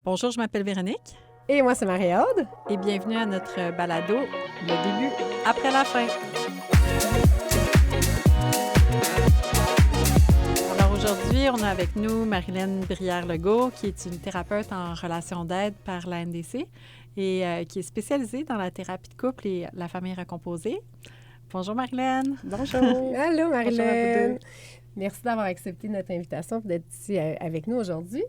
Bonjour, je m'appelle Véronique Et moi, c'est Marie-Aude. et bienvenue à notre balado Le début après la fin. Alors aujourd'hui, on a avec nous Marilyn Brière-Legault, qui est une thérapeute en relation d'aide par la NDC et qui est spécialisée dans la thérapie de couple et la famille recomposée. Bonjour Marilyn. Bonjour. Allô, Bonjour à vous Marilyn. deux. Merci d'avoir accepté notre invitation et d'être ici avec nous aujourd'hui.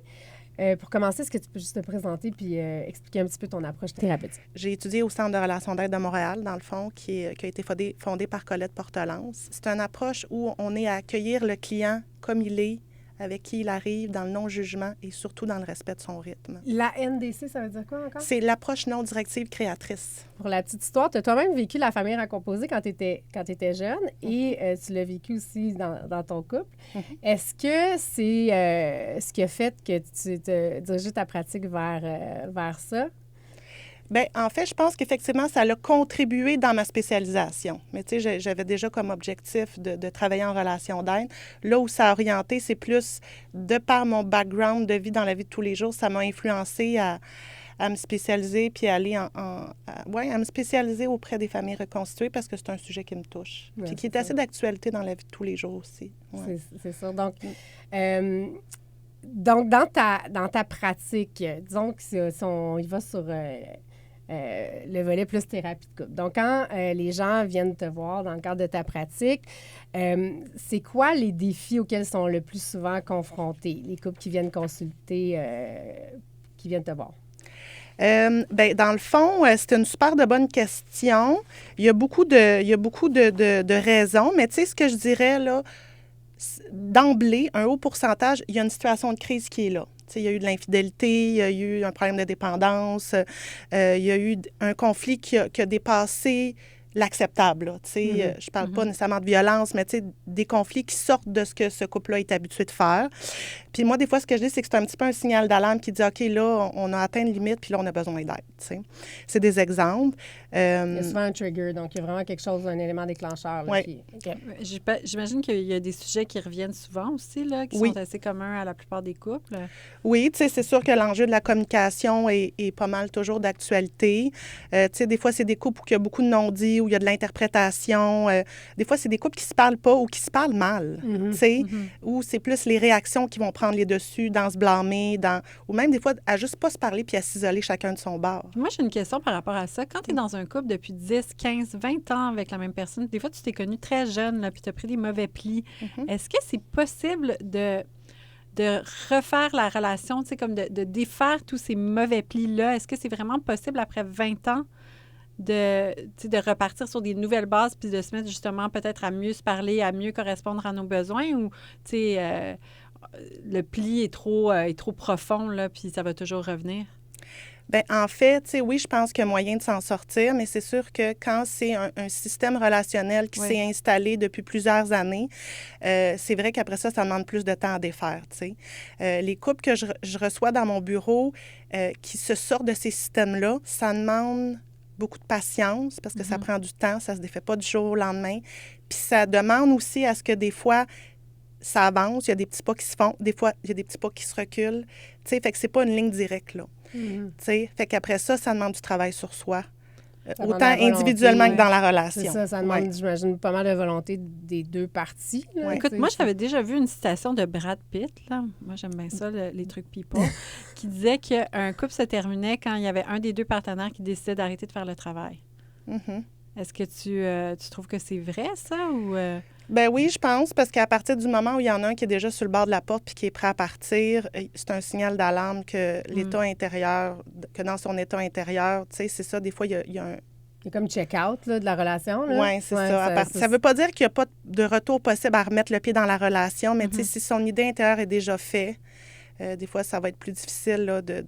Pour commencer, est-ce que tu peux juste te présenter puis expliquer un petit peu ton approche thérapeutique? J'ai étudié au Centre de relations d'aide de Montréal, dans le fond, qui a été fondé par Colette Portelance. C'est une approche où on est à accueillir le client comme il est, avec qui il arrive, dans le non-jugement et surtout dans le respect de son rythme. La NDC, ça veut dire quoi encore? C'est l'approche non directive créatrice. Pour la petite histoire, tu as toi-même vécu la famille recomposée quand tu étais jeune et tu l'as vécu aussi dans ton couple. Est-ce que c'est ce qui a fait que tu te dirigé ta pratique vers ça? Bien, en fait, je pense qu'effectivement, ça a contribué dans ma spécialisation. Mais tu sais, j'avais déjà comme objectif de travailler en relation d'aide. Là où ça a orienté, c'est plus de par mon background de vie dans la vie de tous les jours, ça m'a influencé à me spécialiser puis aller à me spécialiser auprès des familles reconstituées parce que c'est un sujet qui me touche. Ouais, Puis qui est c'est assez ça. d'actualité dans la vie de tous les jours aussi. Ouais. C'est ça. Donc dans ta pratique, disons que si on y va sur le volet plus thérapie de couple. Donc, quand les gens viennent te voir dans le cadre de ta pratique, c'est quoi les défis auxquels sont le plus souvent confrontés, les couples qui viennent consulter, qui viennent te voir? Ben, dans le fond, c'est une super de bonne question. Il y a beaucoup de raisons, mais tu sais, ce que je dirais, là, d'emblée, un haut pourcentage, il y a une situation de crise qui est là. Tu sais, il y a eu de l'infidélité, il y a eu un problème de dépendance, il y a eu un conflit qui a dépassé l'acceptable. Là. Tu sais, je parle pas nécessairement de violence, mais tu sais, des conflits qui sortent de ce que ce couple-là est habitué de faire. Puis moi, des fois, ce que je dis, c'est que c'est un petit peu un signal d'alarme qui dit, OK, là, on a atteint une limite, puis là, on a besoin d'aide. Tu sais. C'est des exemples. Il y a souvent un trigger, donc il y a vraiment quelque chose, un élément déclencheur. Là, Ouais. qui... OK. J'imagine qu'il y a des sujets qui reviennent souvent aussi, là, qui Oui. sont assez communs à la plupart des couples. Oui, tu sais, c'est sûr que l'enjeu de la communication est pas mal toujours d'actualité. Tu sais, des fois, c'est des couples où il y a beaucoup de non-dits, où il y a de l'interprétation. Des fois, c'est des couples qui se parlent pas ou qui se parlent mal, tu sais, où c'est plus les réactions qui vont prendre les dessus dans se blâmer, ou même des fois, à juste pas se parler puis à s'isoler chacun de son bord. Moi, j'ai une question par rapport à ça. Quand tu es dans un couple depuis 10, 15, 20 ans avec la même personne, des fois, tu t'es connu très jeune, là, puis tu as pris des mauvais plis. Est-ce que c'est possible de refaire la relation, tu sais, comme de défaire tous ces mauvais plis-là? Est-ce que c'est vraiment possible après 20 ans de repartir sur des nouvelles bases puis de se mettre justement peut-être à mieux se parler, à mieux correspondre à nos besoins ou, tu sais, le pli est trop profond, là, puis ça va toujours revenir? Bien, en fait, tu sais, oui, je pense qu'il y a moyen de s'en sortir, mais c'est sûr que quand c'est un système relationnel qui s'est installé depuis plusieurs années, c'est vrai qu'après ça demande plus de temps à défaire, tu sais. Les couples que je reçois dans mon bureau qui se sortent de ces systèmes-là, ça demande beaucoup de patience parce que ça prend du temps, ça se défait pas du jour au lendemain. Puis ça demande aussi à ce que des fois, ça avance, il y a des petits pas qui se font, des fois, il y a des petits pas qui se reculent. Tu sais, fait que c'est pas une ligne directe, là. Tu sais, fait qu'après ça demande du travail sur soi. Ça demande Autant la volonté, individuellement que ouais. dans la relation. C'est ça demande, j'imagine, pas mal de volonté des deux parties. Là, Ouais. Écoute, moi, j'avais déjà vu une citation de Brad Pitt, là. Moi, j'aime bien ça, les trucs people, qui disait qu'un couple se terminait quand il y avait un des deux partenaires qui décidait d'arrêter de faire le travail. Mhm. Est-ce que tu trouves que c'est vrai, ça, ou... Ben oui, je pense, parce qu'à partir du moment où il y en a un qui est déjà sur le bord de la porte puis qui est prêt à partir, c'est un signal d'alarme que l'état intérieur, que dans son état intérieur, tu sais, c'est ça, des fois, il y a un... Il y a comme check-out là, de la relation. Là. Oui, c'est ça. Ça ne veut pas dire qu'il n'y a pas de retour possible à remettre le pied dans la relation, mais tu sais, si son idée intérieure est déjà faite, des fois, ça va être plus difficile là, de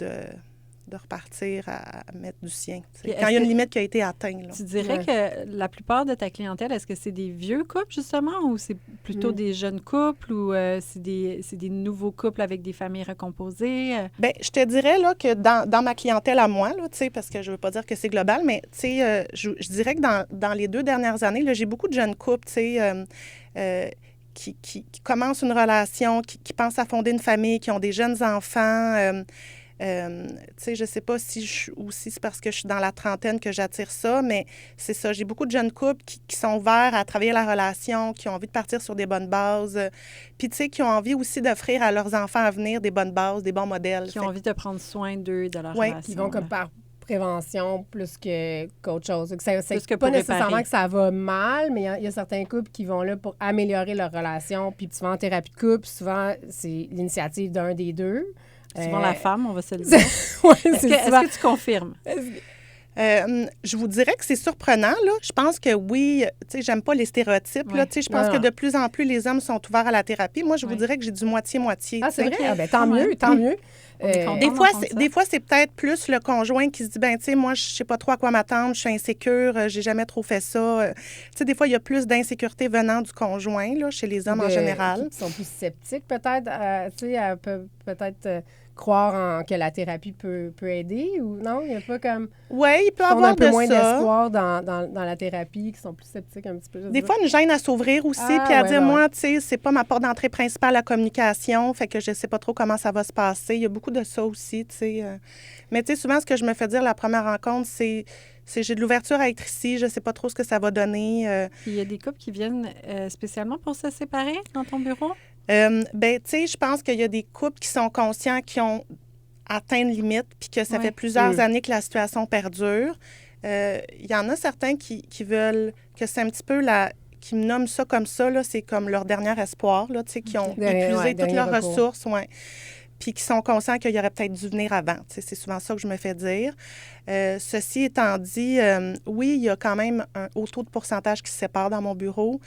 repartir à mettre du sien. Quand il y a une limite qui a été atteinte. Là. Tu dirais que la plupart de ta clientèle, est-ce que c'est des vieux couples, justement, ou c'est plutôt des jeunes couples, ou c'est des nouveaux couples avec des familles recomposées? Bien, je te dirais là, que dans ma clientèle à moi, là, parce que je ne veux pas dire que c'est global, mais je dirais que dans les 2 dernières années, là, j'ai beaucoup de jeunes couples, qui commencent une relation, qui pensent à fonder une famille, qui ont des jeunes enfants. je sais pas si c'est parce que je suis dans la trentaine que j'attire ça, mais c'est ça. J'ai beaucoup de jeunes couples qui sont ouverts à travailler la relation, qui ont envie de partir sur des bonnes bases, puis qui ont envie aussi d'offrir à leurs enfants à venir des bonnes bases, des bons modèles. Qui ont envie de prendre soin d'eux et de leur relation. Qui vont comme par prévention plus qu'autre chose. C'est pas nécessairement que ça va mal, mais il y a certains couples qui vont là pour améliorer leur relation. Puis souvent, en thérapie de couple, souvent, c'est l'initiative d'un des deux. Souvent la femme, on va se le dire. Est-ce que tu confirmes? Je vous dirais que c'est surprenant, là. Je pense que oui, j'aime pas les stéréotypes, là. Je pense que de plus en plus, les hommes sont ouverts à la thérapie. Moi, je vous dirais que j'ai du moitié-moitié. Ah, c'est vrai? Tant mieux, tant mieux. Des fois, c'est peut-être plus le conjoint qui se dit, ben, tu sais, moi, je sais pas trop à quoi m'attendre, je suis insécure, j'ai jamais trop fait ça. Des fois, il y a plus d'insécurité venant du conjoint, là, chez les hommes en général. Qui sont plus sceptiques, peut-être, peut-être croire que la thérapie peut aider ou non? Il n'y a pas comme... Oui, il peut avoir un peu moins ça. d'espoir dans la thérapie, qui sont plus sceptiques un petit peu. Des fois, une gêne à s'ouvrir aussi, puis à dire, moi, tu sais, c'est pas ma porte d'entrée principale, la communication, fait que je sais pas trop comment ça va se passer. Il y a beaucoup de ça aussi, tu sais. Mais tu sais, souvent, ce que je me fais dire la première rencontre, c'est j'ai de l'ouverture à être ici, je sais pas trop ce que ça va donner. Il y a des couples qui viennent spécialement pour se séparer dans ton bureau? Ben, tu sais, je pense qu'il y a des couples qui sont conscients qui ont atteint une limite puis que ça fait plusieurs années que la situation perdure. Il y en a certains qui veulent que c'est un petit peu qui me nomment ça comme ça, là, c'est comme leur dernier espoir, là, tu sais, qui ont épuisé toutes leurs ressources, puis qui sont conscients qu'il y aurait peut-être dû venir avant. Tu sais, c'est souvent ça que je me fais dire. Ceci étant dit, oui, il y a quand même un haut taux de pourcentage qui se sépare dans mon bureau.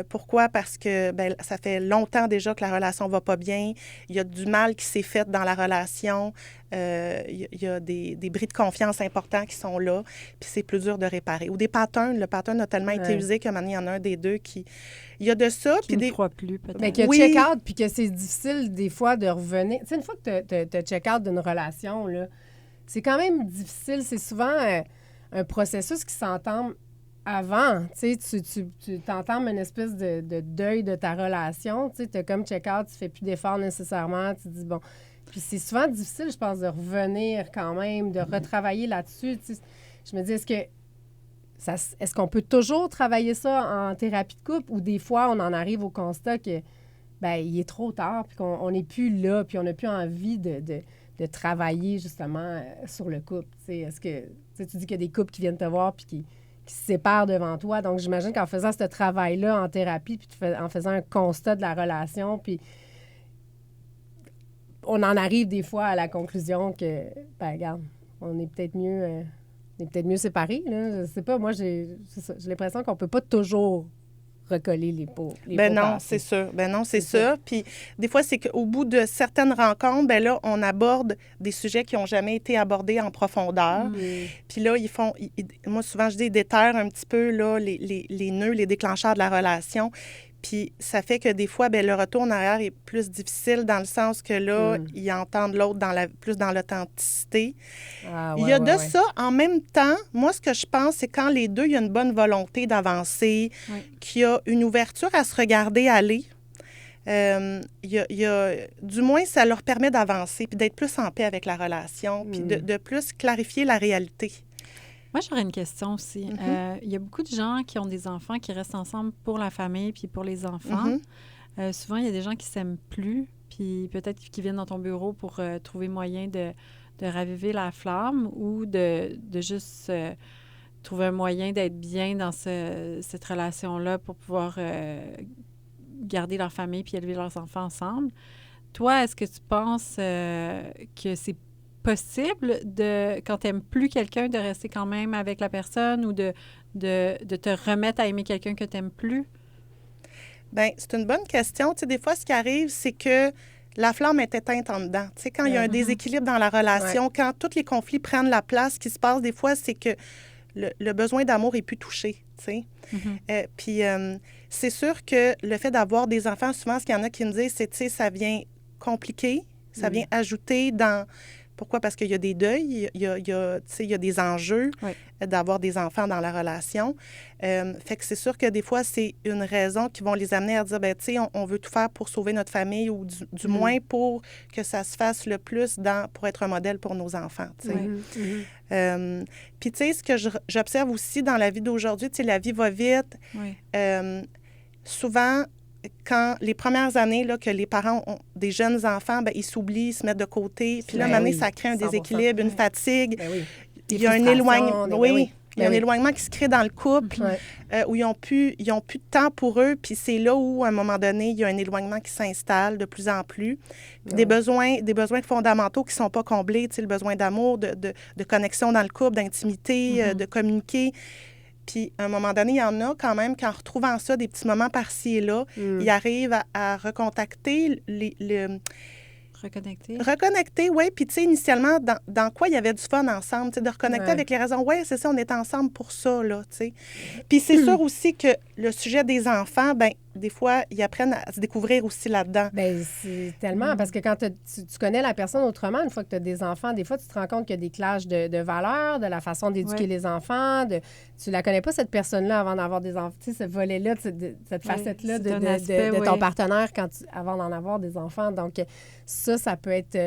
Pourquoi? Parce que ça fait longtemps déjà que la relation va pas bien. Il y a du mal qui s'est fait dans la relation. Il y a des bris de confiance importants qui sont là, puis c'est plus dur de réparer. Ou des patterns. Le pattern a tellement été usé qu'à un moment donné, il y en a un des deux qui... Il y a de ça. Qui ne croit plus, peut-être. Mais qu'il y a check-out, puis que c'est difficile des fois de revenir. Tu sais, une fois que tu as check-out d'une relation, là, c'est quand même difficile. C'est souvent un processus qui s'entame avant. Tu sais, tu t'entames une espèce de deuil de ta relation. Tu sais, tu as comme check-out, tu fais plus d'efforts nécessairement. Tu te dis, bon... Puis c'est souvent difficile, je pense, de revenir quand même, de retravailler là-dessus. Tu sais, je me dis, est-ce qu'on peut toujours travailler ça en thérapie de couple ou des fois, on en arrive au constat que il est trop tard puis qu'on n'est plus là puis on n'a plus envie de travailler justement sur le couple. Tu sais, est-ce que tu dis qu'il y a des couples qui viennent te voir puis qui se séparent devant toi. Donc, j'imagine qu'en faisant ce travail-là en thérapie puis en faisant un constat de la relation, puis on en arrive des fois à la conclusion que, regarde, on est peut-être mieux séparés. Là. Je sais pas, moi, j'ai l'impression qu'on peut pas toujours recoller les pots. Non, c'est sûr. C'est sûr. Puis des fois, c'est qu'au bout de certaines rencontres, là, on aborde des sujets qui n'ont jamais été abordés en profondeur. Puis là, moi, souvent, je dis, ils déterrent un petit peu là, les nœuds, les déclencheurs de la relation. Puis ça fait que des fois, le retour en arrière est plus difficile dans le sens que là, ils entendent l'autre plus dans l'authenticité. Il y a ça. En même temps, moi, ce que je pense, c'est quand les deux, il y a une bonne volonté d'avancer, qu'il y a une ouverture à se regarder aller. Du moins, ça leur permet d'avancer puis d'être plus en paix avec la relation puis de plus clarifier la réalité. Moi, j'aurais une question aussi. Il y a beaucoup de gens qui ont des enfants qui restent ensemble pour la famille puis pour les enfants. Souvent, il y a des gens qui ne s'aiment plus, puis peut-être qui viennent dans ton bureau pour trouver moyen de raviver la flamme ou de juste trouver un moyen d'être bien dans cette relation-là pour pouvoir garder leur famille puis élever leurs enfants ensemble. Toi, est-ce que tu penses que c'est possible quand tu n'aimes plus quelqu'un de rester quand même avec la personne ou de te remettre à aimer quelqu'un que tu n'aimes plus? Bien, c'est une bonne question. Tu sais, des fois, ce qui arrive, c'est que la flamme est éteinte en dedans. Tu sais, quand il y a un déséquilibre dans la relation, quand tous les conflits prennent la place, ce qui se passe des fois, c'est que le besoin d'amour est plus touché, tu sais. Puis, c'est sûr que le fait d'avoir des enfants, souvent, ce qu'il y en a qui me disent, c'est, tu sais, ça vient compliquer, ça vient ajouter dans Pourquoi? Parce qu'il y a des deuils, il y a des enjeux d'avoir des enfants dans la relation. Fait que c'est sûr que des fois, c'est une raison qui vont les amener à dire, ben tu sais, on veut tout faire pour sauver notre famille ou du moins pour que ça se fasse le plus pour être un modèle pour nos enfants, tu sais. Puis tu sais, ce que j'observe aussi dans la vie d'aujourd'hui, tu sais, la vie va vite. Souvent, quand les premières années là, que les parents ont des jeunes enfants, ben, ils s'oublient, ils se mettent de côté. Puis là, à un moment donné, ça crée un déséquilibre, une fatigue. Il y a un éloignement. Il y a un éloignement qui se crée dans le couple où ils n'ont plus de temps pour eux. Puis c'est là où, à un moment donné, il y a un éloignement qui s'installe de plus en plus. Des besoins fondamentaux qui ne sont pas comblés. Tu sais, le besoin d'amour, de connexion dans le couple, d'intimité, de communiquer. Puis, à un moment donné, il y en a quand même, qu'en retrouvant ça, des petits moments par-ci et là, ils arrivent à recontacter Reconnecter, oui. Puis, tu sais, initialement, dans quoi il y avait du fun ensemble, tu sais, de reconnecter avec les raisons. Oui, c'est ça, on est ensemble pour ça, là, tu sais. Puis, c'est sûr aussi que le sujet des enfants, ben des fois, ils apprennent à se découvrir aussi là-dedans. Bien, c'est tellement... Parce que quand tu connais la personne autrement, une fois que tu as des enfants, des fois, tu te rends compte qu'il y a des clashs de valeurs, de la façon d'éduquer les enfants. Tu la connais pas, cette personne-là, avant d'avoir des enfants. Tu sais, ce volet-là, cette facette-là de ton partenaire avant d'en avoir des enfants. Donc, ça peut être...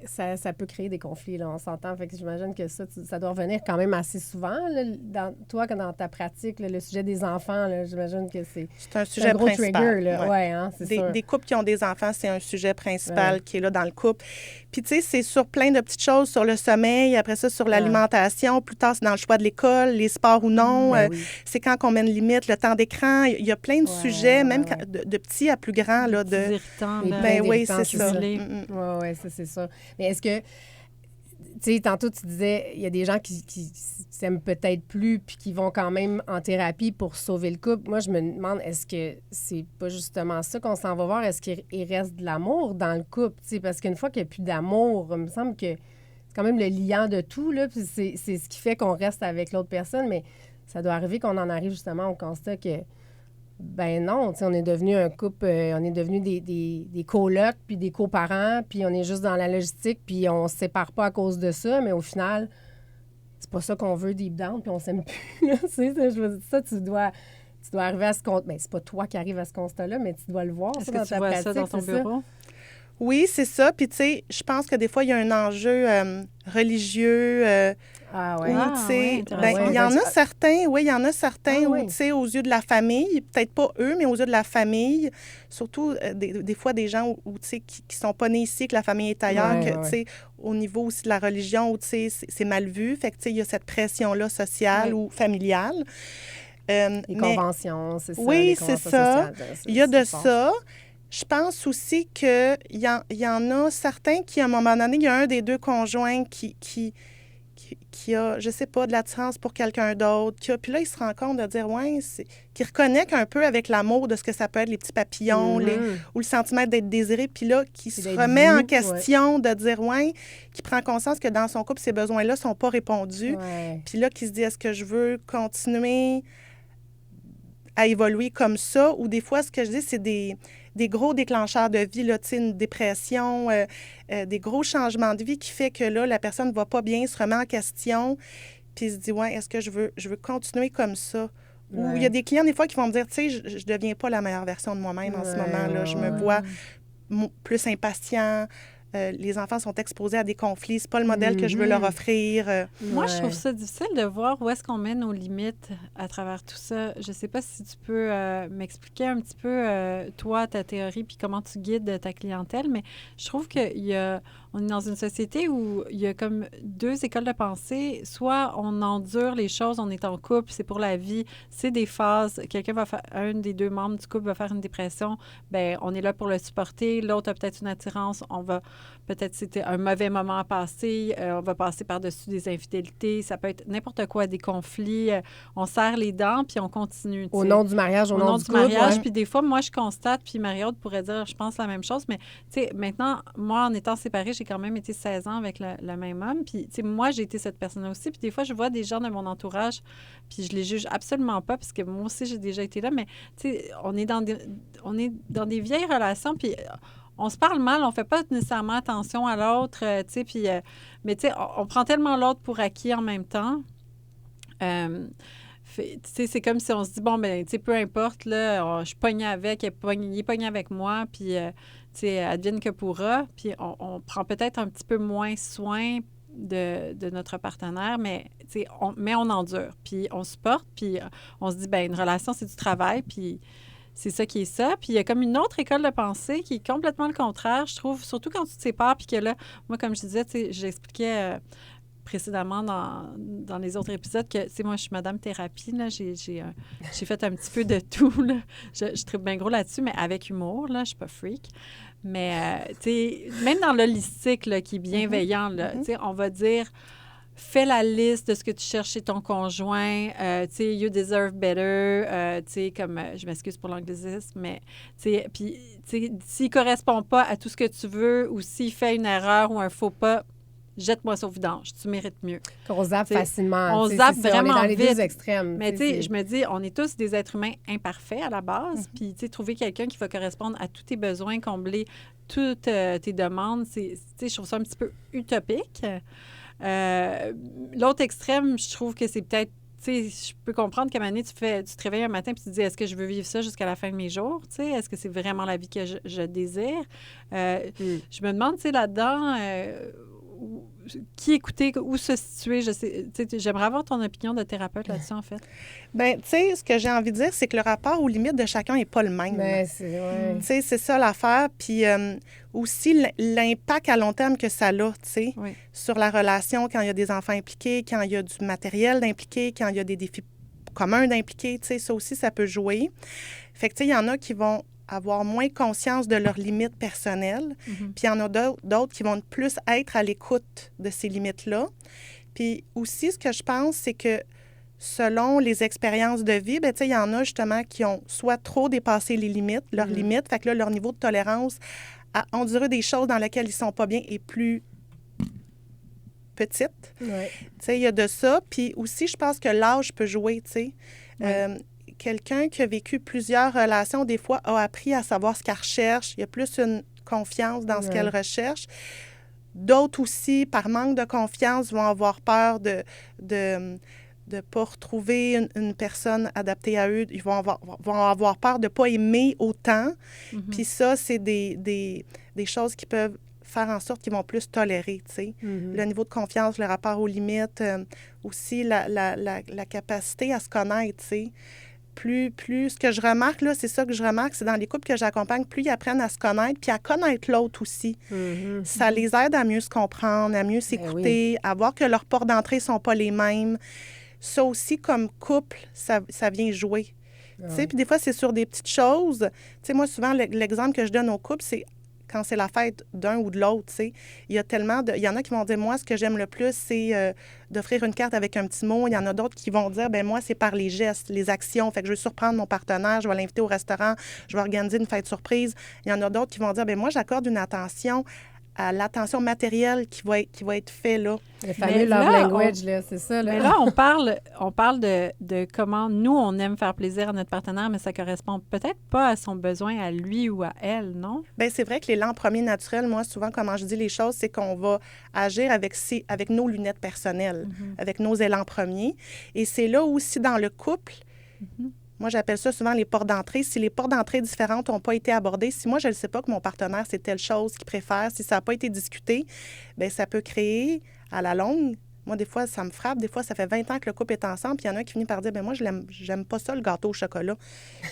ça peut créer des conflits, là, on s'entend. Fait que j'imagine que ça doit revenir quand même assez souvent, là, toi, dans ta pratique, là, le sujet des enfants, là, j'imagine que c'est un sujet gros principal. Trigger, là. C'est sûr. Des couples qui ont des enfants, c'est un sujet principal qui est là dans le couple. Puis, tu sais, c'est sur plein de petites choses, sur le sommeil, après ça, sur l'alimentation. Plus tard, c'est dans le choix de l'école, les sports ou non. C'est quand qu'on met une limite, le temps d'écran. Il y a plein de sujets, même de petits à plus grands. Là, des irritants. Oui, c'est ça. Oui, ça, c'est ça. Mais est-ce que... Tu sais, tantôt, tu disais, il y a des gens qui s'aiment peut-être plus puis qui vont quand même en thérapie pour sauver le couple. Moi, je me demande, est-ce que c'est pas justement ça qu'on s'en va voir? Est-ce qu'il reste de l'amour dans le couple? Tu sais, parce qu'une fois qu'il n'y a plus d'amour, il me semble que c'est quand même le liant de tout, là, puis c'est ce qui fait qu'on reste avec l'autre personne, mais ça doit arriver qu'on en arrive justement au constat que ben non, tu sais, on est devenu un couple, on est devenu des colocs, puis des coparents, puis on est juste dans la logistique, puis on se sépare pas à cause de ça, mais au final, c'est pas ça qu'on veut deep down, puis on s'aime plus, là, tu sais, je veux dire, ça, tu dois arriver à ce constat. Bien, c'est pas toi qui arrives à ce constat-là, mais tu dois le voir. Est-ce que tu vois ça dans ton bureau? Oui, c'est ça. Puis, tu sais, je pense que des fois, il y a un enjeu religieux. Il y en a certains, où, tu sais, aux yeux de la famille, peut-être pas eux, mais aux yeux de la famille, surtout des fois des gens tu sais, qui sont pas nés ici, que la famille est ailleurs, tu sais, au niveau aussi de la religion, où, tu sais, c'est mal vu. Fait que, tu sais, il y a cette pression-là sociale ou familiale. Les conventions, c'est ça. Oui, c'est ça. Il y a de ça. Je pense aussi qu'il y en a certains qui, à un moment donné, il y a un des deux conjoints qui a, je sais pas, de l'attirance pour quelqu'un d'autre. Puis là, il se rend compte de dire, qui reconnecte un peu avec l'amour de ce que ça peut être, les petits papillons, ou le sentiment d'être désiré. Puis là, qui se remet en question de dire, qui prend conscience que dans son couple, ces besoins-là ne sont pas répondus. Puis là, qui se dit, est-ce que je veux continuer à évoluer comme ça? Ou des fois, ce que je dis, c'est des gros déclencheurs de vie, là, une dépression, des gros changements de vie qui fait que là, la personne ne va pas bien, se remet en question, puis se dit, est-ce que je veux continuer comme ça? Ou il y a des clients, des fois, qui vont me dire, tu sais, je ne deviens pas la meilleure version de moi-même en ce moment-là. Je me vois plus impatient. Les enfants sont exposés à des conflits. C'est pas le modèle que je veux leur offrir. Moi, je trouve ça difficile de voir où est-ce qu'on met nos limites à travers tout ça. Je sais pas si tu peux m'expliquer un petit peu, toi, ta théorie, puis comment tu guides ta clientèle, mais je trouve qu'on est dans une société où il y a comme deux écoles de pensée. Soit on endure les choses, on est en couple, c'est pour la vie, c'est des phases. Quelqu'un va faire, un des deux membres du couple va faire une dépression, bien, on est là pour le supporter. L'autre a peut-être une attirance, peut-être c'était un mauvais moment à passer, on va passer par-dessus des infidélités, ça peut être n'importe quoi, des conflits, on serre les dents, puis on continue. Au nom du mariage, au nom du couple, mariage. Puis des fois, moi, je constate, puis Marie-Aude pourrait dire, je pense la même chose, mais tu sais, maintenant, moi, en étant séparée, j'ai quand même été 16 ans avec le même homme, puis tu sais, moi, j'ai été cette personne-là aussi, puis des fois, je vois des gens de mon entourage, puis je les juge absolument pas, parce que moi aussi, j'ai déjà été là, mais tu sais, on est dans des vieilles relations, puis on se parle mal, on fait pas nécessairement attention à l'autre, tu sais, puis... mais tu sais, on prend tellement l'autre pour acquis en même temps. Tu sais, c'est comme si on se dit, bon, ben tu sais, peu importe, là, je suis pognée avec, il est pogné avec moi, puis, tu sais, advienne que pourra. Puis on prend peut-être un petit peu moins soin de notre partenaire, mais on endure, puis on supporte, puis on se dit, ben une relation, c'est du travail, puis c'est ça qui est ça. Puis il y a comme une autre école de pensée qui est complètement le contraire, je trouve, surtout quand tu te sépares, puis que là, moi, comme je disais, tu sais, j'expliquais précédemment dans les autres épisodes que, tu sais, moi, je suis madame thérapie, là, j'ai fait un petit peu de tout, là. Je tripe bien gros là-dessus, mais avec humour, là, je suis pas freak. Mais, tu sais, même dans l'holistique, là, qui est bienveillant, là, tu sais, on va dire, fais la liste de ce que tu cherches chez ton conjoint, tu sais, you deserve better, tu sais, comme, je m'excuse pour l'anglicisme, mais, tu sais, puis, tu sais, s'il correspond pas à tout ce que tu veux ou s'il fait une erreur ou un faux pas, jette-moi ça au vidange, tu mérites mieux. Qu'on zappe facilement. On zappe vraiment on est dans les vite. deux extrêmes. Mais tu sais, je me dis, on est tous des êtres humains imparfaits à la base. Puis, tu sais, trouver quelqu'un qui va correspondre à tous tes besoins, combler toutes tes demandes, tu sais, je trouve ça un petit peu utopique. L'autre extrême, je trouve que c'est peut-être, tu sais, je peux comprendre qu'à un moment donné, tu te réveilles un matin et tu te dis, est-ce que je veux vivre ça jusqu'à la fin de mes jours? Tu sais, est-ce que c'est vraiment la vie que je désire? Je me demande, tu sais, là-dedans, qui écouter, où se situer? J'aimerais avoir ton opinion de thérapeute là-dessus, en fait. Bien, tu sais, ce que j'ai envie de dire, c'est que le rapport aux limites de chacun n'est pas le même. Ben, tu sais, c'est ça l'affaire. Puis aussi, l'impact à long terme que ça a, tu sais, sur la relation quand il y a des enfants impliqués, quand il y a du matériel d'impliqué, quand il y a des défis communs d'impliquer, tu sais, ça aussi, ça peut jouer. Fait que, tu sais, il y en a qui vont avoir moins conscience de leurs limites personnelles. Puis il y en a d'autres qui vont plus être à l'écoute de ces limites-là. Puis aussi, ce que je pense, c'est que selon les expériences de vie, bien, tu sais, il y en a justement qui ont soit trop dépassé les limites, leurs limites, fait que là, leur niveau de tolérance à endurer des choses dans lesquelles ils ne sont pas bien est plus petite. Tu sais, il y a de ça. Puis aussi, je pense que l'âge peut jouer, tu sais. Quelqu'un qui a vécu plusieurs relations, des fois, a appris à savoir ce qu'elle recherche. Il y a plus une confiance dans ce qu'elle recherche. D'autres aussi, par manque de confiance, vont avoir peur de pas retrouver une personne adaptée à eux. Ils vont avoir peur de ne pas aimer autant. Puis ça, c'est des choses qui peuvent faire en sorte qu'ils vont plus tolérer, tu sais. Le niveau de confiance, le rapport aux limites, aussi la capacité à se connaître, tu sais. Plus ce que je remarque, là, c'est ça que je remarque, c'est dans les couples que j'accompagne, plus ils apprennent à se connaître, puis à connaître l'autre aussi. Ça les aide à mieux se comprendre, à mieux s'écouter, à voir que leurs portes d'entrée ne sont pas les mêmes. Ça aussi, comme couple, ça vient jouer. Tu sais, puis des fois, c'est sur des petites choses. Tu sais, moi, souvent, l'exemple que je donne aux couples, c'est quand c'est la fête d'un ou de l'autre, tu sais. Il y a tellement de... Il y en a qui vont dire, moi, ce que j'aime le plus, c'est d'offrir une carte avec un petit mot. Il y en a d'autres qui vont dire, ben moi, c'est par les gestes, les actions. Fait que je veux surprendre mon partenaire, je vais l'inviter au restaurant, je vais organiser une fête surprise. Il y en a d'autres qui vont dire, ben moi, j'accorde une attention à l'attention matérielle qui va être fait là. Le fameux love language, là, c'est ça. Là. Mais là, on parle de comment nous, on aime faire plaisir à notre partenaire, mais ça correspond peut-être pas à son besoin à lui ou à elle, non? Bien, c'est vrai que l'élan premier naturel, moi, souvent, comment je dis les choses, c'est qu'on va agir avec nos lunettes personnelles, avec nos élans premiers. Et c'est là aussi dans le couple... Moi, j'appelle ça souvent les portes d'entrée. Si les portes d'entrée différentes n'ont pas été abordées, si moi, je ne sais pas que mon partenaire, c'est telle chose qu'il préfère, si ça n'a pas été discuté, bien, ça peut créer, à la longue, moi, des fois, ça me frappe. Des fois, ça fait 20 ans que le couple est ensemble, puis il y en a un qui finit par dire, bien, moi, j'aime pas ça, le gâteau au chocolat.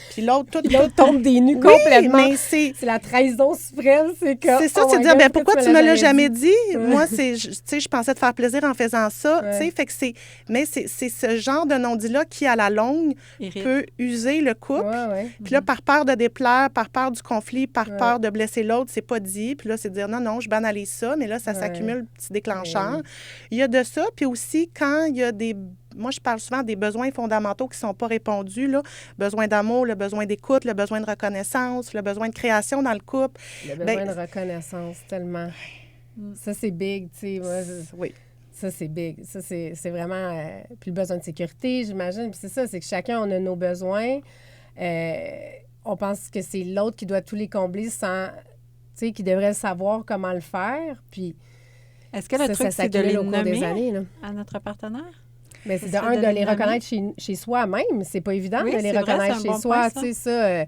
Puis l'autre, l'autre tombe des nues complètement. Mais c'est la trahison suprême, c'est comme... C'est ça, c'est de dire, bien, pourquoi tu me l'as jamais dit? Moi, tu sais, je pensais te faire plaisir en faisant ça, tu sais, fait que c'est... Mais c'est ce genre de non-dit-là qui, à la longue, peut user le couple. Puis là, par peur de déplaire, par peur du conflit, par peur de blesser l'autre, c'est pas dit. Puis là, c'est de dire, non, je banalise ça, mais là, ça s'accumule, petit déclencheur. Il y a de ça. Puis aussi, quand il y a des... Moi, je parle souvent des besoins fondamentaux qui ne sont pas répondus, là. Besoin d'amour, le besoin d'écoute, le besoin de reconnaissance, le besoin de création dans le couple. Le besoin de reconnaissance, tellement. Ça, c'est big, tu sais. Oui. Ça, c'est big. Ça, c'est vraiment... puis le besoin de sécurité, j'imagine. Puis c'est ça, c'est que chacun, on a nos besoins. On pense que c'est l'autre qui doit tous les combler sans sais, qui devraient savoir comment le faire. Puis Est-ce que le ça, truc, ça c'est de les s'accumule au cours des nommer années, là. à notre partenaire? Mais c'est Ça serait de de les les reconnaître chez soi-même. C'est pas évident Oui, de les c'est vrai, reconnaître c'est un chez bon soi. point, Tu sais, ça,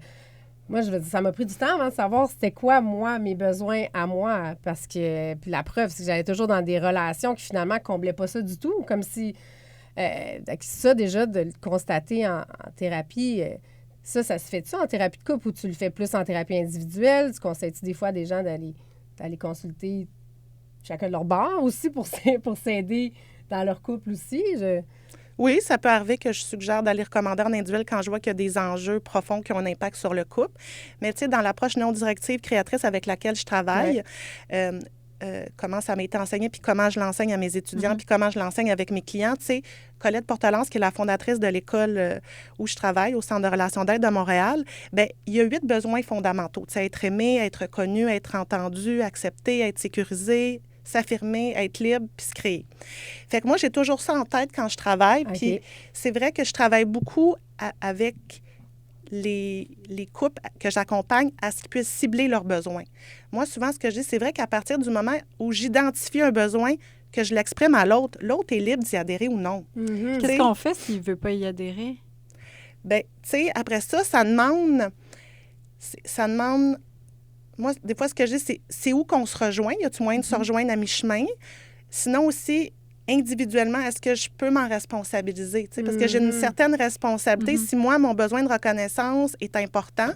moi, je veux dire, ça m'a pris du temps avant de savoir c'était quoi, moi, mes besoins à moi. Parce que, puis la preuve, c'est que j'allais toujours dans des relations qui, finalement, comblaient pas ça du tout. Comme si, ça, déjà, de le constater en thérapie, ça se fait-tu en thérapie de couple ou tu le fais plus en thérapie individuelle? Tu conseilles-tu des fois à des gens d'aller consulter chacun de leur bord aussi pour s'aider dans leur couple aussi? Oui, ça peut arriver que je suggère d'aller recommander en individuel quand je vois qu'il y a des enjeux profonds qui ont un impact sur le couple. Mais tu sais, dans l'approche non directive créatrice avec laquelle je travaille, comment ça m'a été enseigné, puis comment je l'enseigne à mes étudiants, puis comment je l'enseigne avec mes clients. Tu sais, Colette Portelance, qui est la fondatrice de l'école où je travaille, au Centre de relations d'aide de Montréal, bien, il y a 8 besoins fondamentaux. Tu sais, être aimé, être reconnu, être entendu, accepté, être sécurisé, s'affirmer, être libre, puis se créer. Fait que moi, j'ai toujours ça en tête quand je travaille. Puis c'est vrai que je travaille beaucoup avec les couples que j'accompagne à ce qu'ils puissent cibler leurs besoins. Moi, souvent, ce que je dis, c'est vrai qu'à partir du moment où j'identifie un besoin, que je l'exprime à l'autre, l'autre est libre d'y adhérer ou non. Mm-hmm. Qu'est-ce qu'on fait s'il ne veut pas y adhérer? Bien, tu sais, après ça, ça demande... Moi, des fois, ce que je dis, c'est où qu'on se rejoint? Y a-t-il moyen de se rejoindre à mi-chemin? Sinon aussi, individuellement, est-ce que je peux m'en responsabiliser? T'sais, parce que j'ai une certaine responsabilité. Si moi, mon besoin de reconnaissance est important,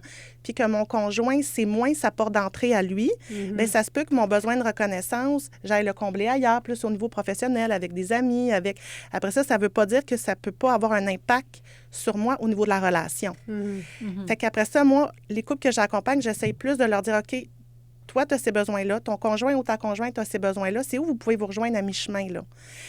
puis que mon conjoint, c'est moins sa porte d'entrée à lui, bien, ça se peut que mon besoin de reconnaissance, j'aille le combler ailleurs, plus au niveau professionnel, avec des amis, avec... Après ça ne veut pas dire que ça ne peut pas avoir un impact sur moi au niveau de la relation. Fait qu'après ça, moi, les couples que j'accompagne, j'essaye plus de leur dire, OK, toi, tu as ces besoins-là, ton conjoint ou ta conjointe a ces besoins-là, c'est où vous pouvez vous rejoindre à mi-chemin, là?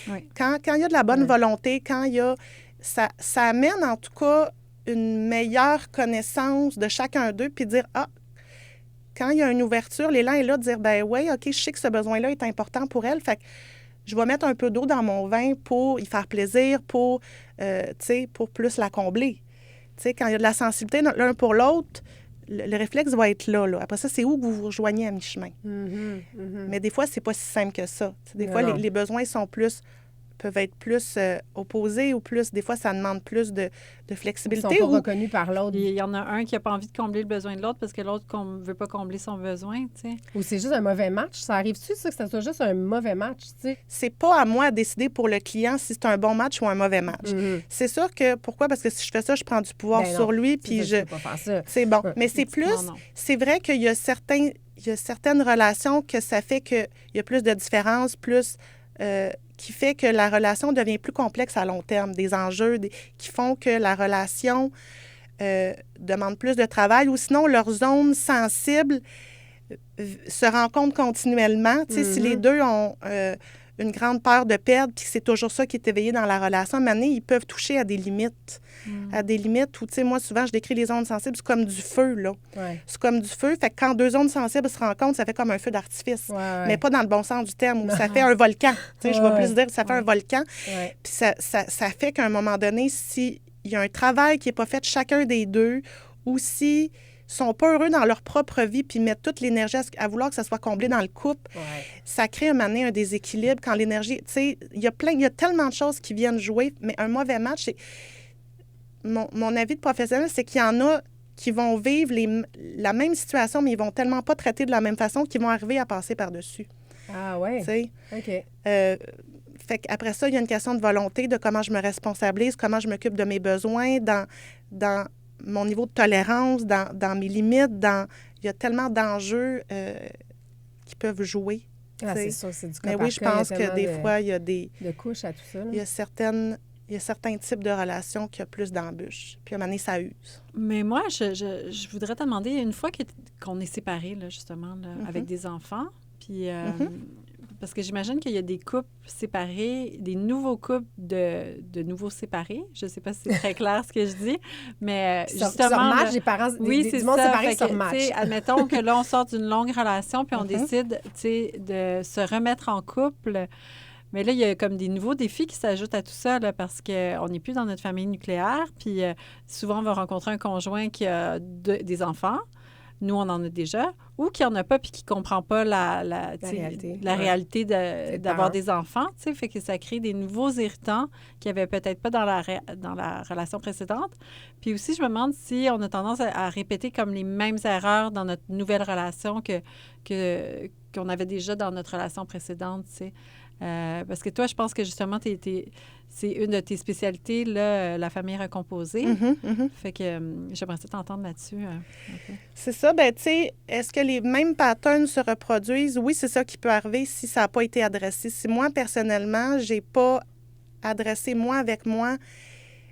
Oui. Quand il y a de la bonne volonté, quand il y a... Ça amène, en tout cas, une meilleure connaissance de chacun d'eux, puis dire, quand il y a une ouverture, l'élan est là de dire, ben oui, OK, je sais que ce besoin-là est important pour elle, fait que je vais mettre un peu d'eau dans mon vin pour y faire plaisir, pour plus la combler. Tu sais, quand il y a de la sensibilité l'un pour l'autre, le réflexe va être là. Après ça, c'est où que vous vous rejoignez à mi-chemin. Mais des fois, c'est pas si simple que ça. T'sais, des fois, les besoins peuvent être plus opposés ou plus... Des fois, ça demande plus de flexibilité. Ils sont pas reconnus par l'autre. Il y en a un qui n'a pas envie de combler le besoin de l'autre parce que l'autre ne veut pas combler son besoin, tu sais. Ou c'est juste un mauvais match. Ça arrive-tu, ça, que ça soit juste un mauvais match, tu sais? C'est pas à moi de décider pour le client si c'est un bon match ou un mauvais match. C'est sûr que... Pourquoi? Parce que si je fais ça, je prends du pouvoir sur lui, puis je... Tu peux pas faire ça. C'est bon. Mais c'est plus... C'est vrai qu'il y a certaines relations que ça fait qu'il y a plus de différences, plus... qui fait que la relation devient plus complexe à long terme, des enjeux qui font que la relation demande plus de travail ou sinon leur zone sensible se rencontre continuellement. Tu sais, si les deux ont une grande peur de perdre puis c'est toujours ça qui est éveillé dans la relation, à un moment donné, ils peuvent toucher à des limites. À des limites où, tu sais, moi, souvent, je décris les zones sensibles, c'est comme du feu, là. Ouais. C'est comme du feu. Fait que quand deux zones sensibles se rencontrent, ça fait comme un feu d'artifice. Mais pas dans le bon sens du terme, où ça fait un volcan. Tu sais, je vais plus dire que ça fait un volcan. Puis ça fait qu'à un moment donné, s'il y a un travail qui n'est pas fait de chacun des deux, ou s'ils sont pas heureux dans leur propre vie puis mettent toute l'énergie à vouloir que ça soit comblé dans le couple, ça crée un moment donné un déséquilibre quand l'énergie... Tu sais, il y a tellement de choses qui viennent jouer, mais un mauvais match, c'est... Mon avis de professionnel, c'est qu'il y en a qui vont vivre la même situation, mais ils vont tellement pas traiter de la même façon qu'ils vont arriver à passer par-dessus. Ah ouais? Tu sais? OK. Fait qu'après ça, il y a une question de volonté, de comment je me responsabilise, comment je m'occupe de mes besoins, dans mon niveau de tolérance, dans mes limites, il y a tellement d'enjeux qui peuvent jouer. Ah, c'est sûr, c'est du cas Mais par oui, je cas, pense que des fois, il y a des... de couches à tout ça. Là. Il y a certains types de relations qui ont plus d'embûches. Puis à un moment donné, ça use. Mais moi, je voudrais te demander, une fois qu'on est séparés, là, justement, là, avec des enfants, puis... Parce que j'imagine qu'il y a des couples séparés, des nouveaux couples de nouveaux séparés. Je ne sais pas si c'est très clair ce que je dis, mais justement... Sur match, des parents, oui, c'est du monde ça. séparé sur match. Admettons que là, on sort d'une longue relation, puis on décide, de se remettre en couple. Mais là, il y a comme des nouveaux défis qui s'ajoutent à tout ça, là, parce qu'on n'est plus dans notre famille nucléaire, puis souvent, on va rencontrer un conjoint qui a des enfants. nous, on en a déjà, ou qui en a pas puis qui comprend pas la réalité d'avoir des enfants, tu sais, fait que ça crée des nouveaux irritants qu'il n'y avait peut-être pas dans la relation précédente. Puis aussi, je me demande si on a tendance à répéter comme les mêmes erreurs dans notre nouvelle relation qu'on avait déjà dans notre relation précédente, tu sais. Parce que toi, je pense que justement, c'est une de tes spécialités, là, la famille recomposée. Fait que j'aimerais ça t'entendre là-dessus. C'est ça. Ben, tu sais, est-ce que les mêmes patterns se reproduisent? Oui, c'est ça qui peut arriver si ça n'a pas été adressé. Si moi, personnellement, j'ai pas adressé, avec moi,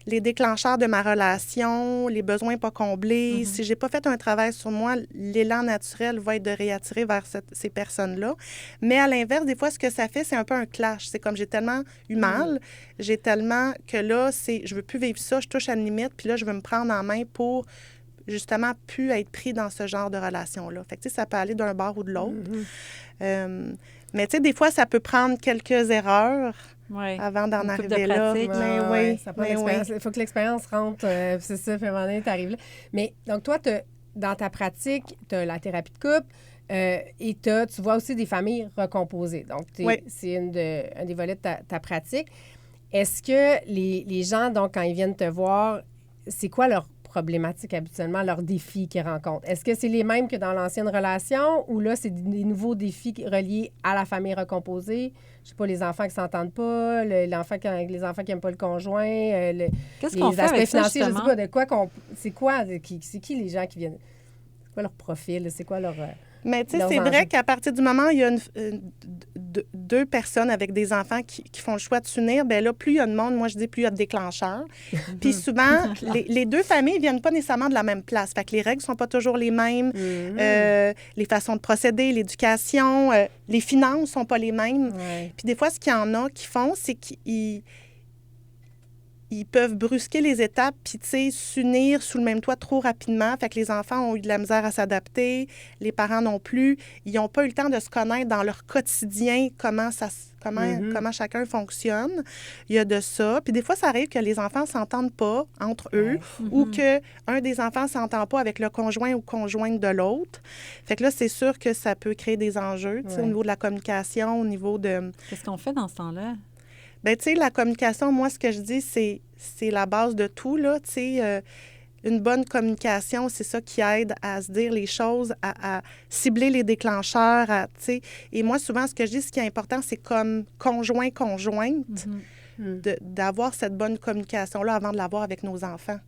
les déclencheurs de ma relation, les besoins pas comblés, si j'ai pas fait un travail sur moi, l'élan naturel va être de réattirer vers ces personnes-là. Mais à l'inverse, des fois, ce que ça fait, c'est un peu un clash. C'est comme j'ai tellement eu mal, j'ai tellement que là, je veux plus vivre ça, je touche à une limite, puis là, je veux me prendre en main pour justement plus être pris dans ce genre de relation-là. Fait que, tu sais, ça peut aller d'un bord ou de l'autre. Mais, tu sais, des fois, ça peut prendre quelques erreurs avant d'en arriver là. Il faut que l'expérience rentre, c'est ça, puis à un moment donné, t'arrives là. Mais, donc, toi, dans ta pratique, tu as la thérapie de couple et tu vois aussi des familles recomposées. Donc, c'est un des volets de ta pratique. Est-ce que les gens, donc, quand ils viennent te voir, c'est quoi leur problématiques habituellement, leurs défis qu'ils rencontrent? Est-ce que c'est les mêmes que dans l'ancienne relation ou là, c'est des nouveaux défis reliés à la famille recomposée? Je sais pas, les enfants qui s'entendent pas, les enfants qui n'aiment pas le conjoint, Qu'est-ce qu'on fait avec ça, financiers, je sais pas, c'est qui les gens qui viennent? C'est quoi leur profil? C'est quoi leur... Mais tu sais, c'est vrai qu'à partir du moment où il y a deux personnes avec des enfants qui font le choix de s'unir, bien là, plus il y a de monde, moi je dis plus il y a de déclencheurs. Puis souvent, les deux familles ne viennent pas nécessairement de la même place. Fait que les règles ne sont pas toujours les mêmes. Les façons de procéder, l'éducation, les finances ne sont pas les mêmes. Puis des fois, ce qu'il y en a qui font, c'est qu'ils peuvent brusquer les étapes puis, tu sais, s'unir sous le même toit trop rapidement. Fait que les enfants ont eu de la misère à s'adapter, les parents non plus. Ils n'ont pas eu le temps de se connaître dans leur quotidien, comment chacun fonctionne. Il y a de ça. Puis des fois, ça arrive que les enfants ne s'entendent pas entre eux ou qu'un des enfants ne s'entend pas avec le conjoint ou conjointe de l'autre. Fait que là, c'est sûr que ça peut créer des enjeux, tu sais, au niveau de la communication, au niveau de... Qu'est-ce qu'on fait dans ce temps-là? Bien, tu sais, la communication, moi, ce que je dis, c'est la base de tout, là. Tu sais, une bonne communication, c'est ça qui aide à se dire les choses, à cibler les déclencheurs, tu sais. Et moi, souvent, ce que je dis, ce qui est important, c'est comme conjointe, d'avoir cette bonne communication-là avant de l'avoir avec nos enfants.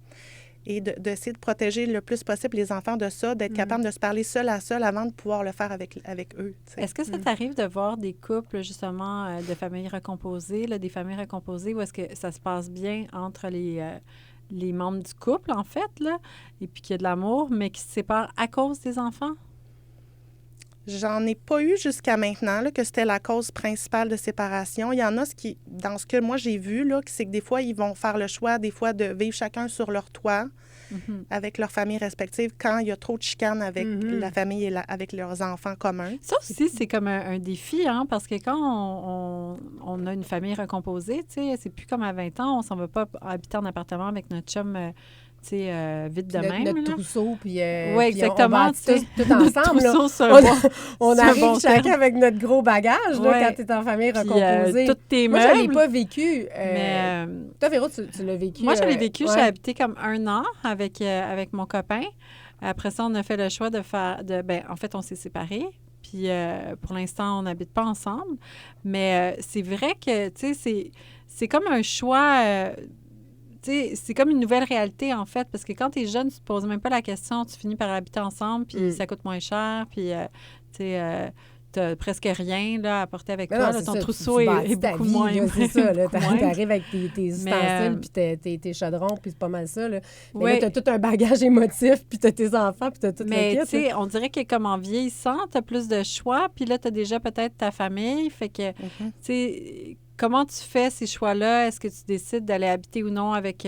Et d'essayer de protéger le plus possible les enfants de ça, d'être capable de se parler seul à seul avant de pouvoir le faire avec eux. T'sais. Est-ce que ça t'arrive de voir des couples, justement, de familles recomposées, là, des familles recomposées, où est-ce que ça se passe bien entre les membres du couple, en fait, là, et puis qu'il y a de l'amour, mais qui se séparent à cause des enfants? J'en ai pas eu jusqu'à maintenant, là, que c'était la cause principale de séparation. Il y en a dans ce que moi j'ai vu, là, c'est que des fois, ils vont faire le choix, des fois, de vivre chacun sur leur toit avec leur famille respective quand il y a trop de chicanes avec la famille et avec leurs enfants communs. Ça aussi, c'est comme un défi, hein, parce que quand on a une famille recomposée, tu sais, c'est plus comme à 20 ans, on s'en va pas habiter en appartement avec notre chum... tu sais, vite de même. Notre trousseau, puis oui, exactement. Tout ensemble. Là, on arrive chacun avec notre gros bagage là, quand tu es en famille recomposée. Toutes tes meubles. Moi, je ne l'ai pas vécu. Mais, toi, Véro, tu l'as vécu. Moi, je l'ai vécu. J'ai habité comme 1 an avec mon copain. Après ça, on a fait le choix de faire... en fait, on s'est séparés. Puis, pour l'instant, on n'habite pas ensemble. Mais c'est vrai que, tu sais, c'est comme un choix... c'est comme une nouvelle réalité, en fait, parce que quand tu es jeune, tu ne te poses même pas la question, tu finis par habiter ensemble, puis ça coûte moins cher, puis, tu sais, tu n'as presque rien là, à porter avec toi. Là, ton trousseau est beaucoup moins... C'est ça, tu arrives avec tes ustensiles, puis tes chaudrons, puis c'est pas mal ça. Là. Mais là, tu as tout un bagage émotif, puis tu as tes enfants, puis tu as tout le kit. Mais, tu sais, on dirait que comme en vieillissant, tu as plus de choix, puis là, tu as déjà peut-être ta famille, fait que, tu sais... comment tu fais ces choix-là? Est-ce que tu décides d'aller habiter ou non avec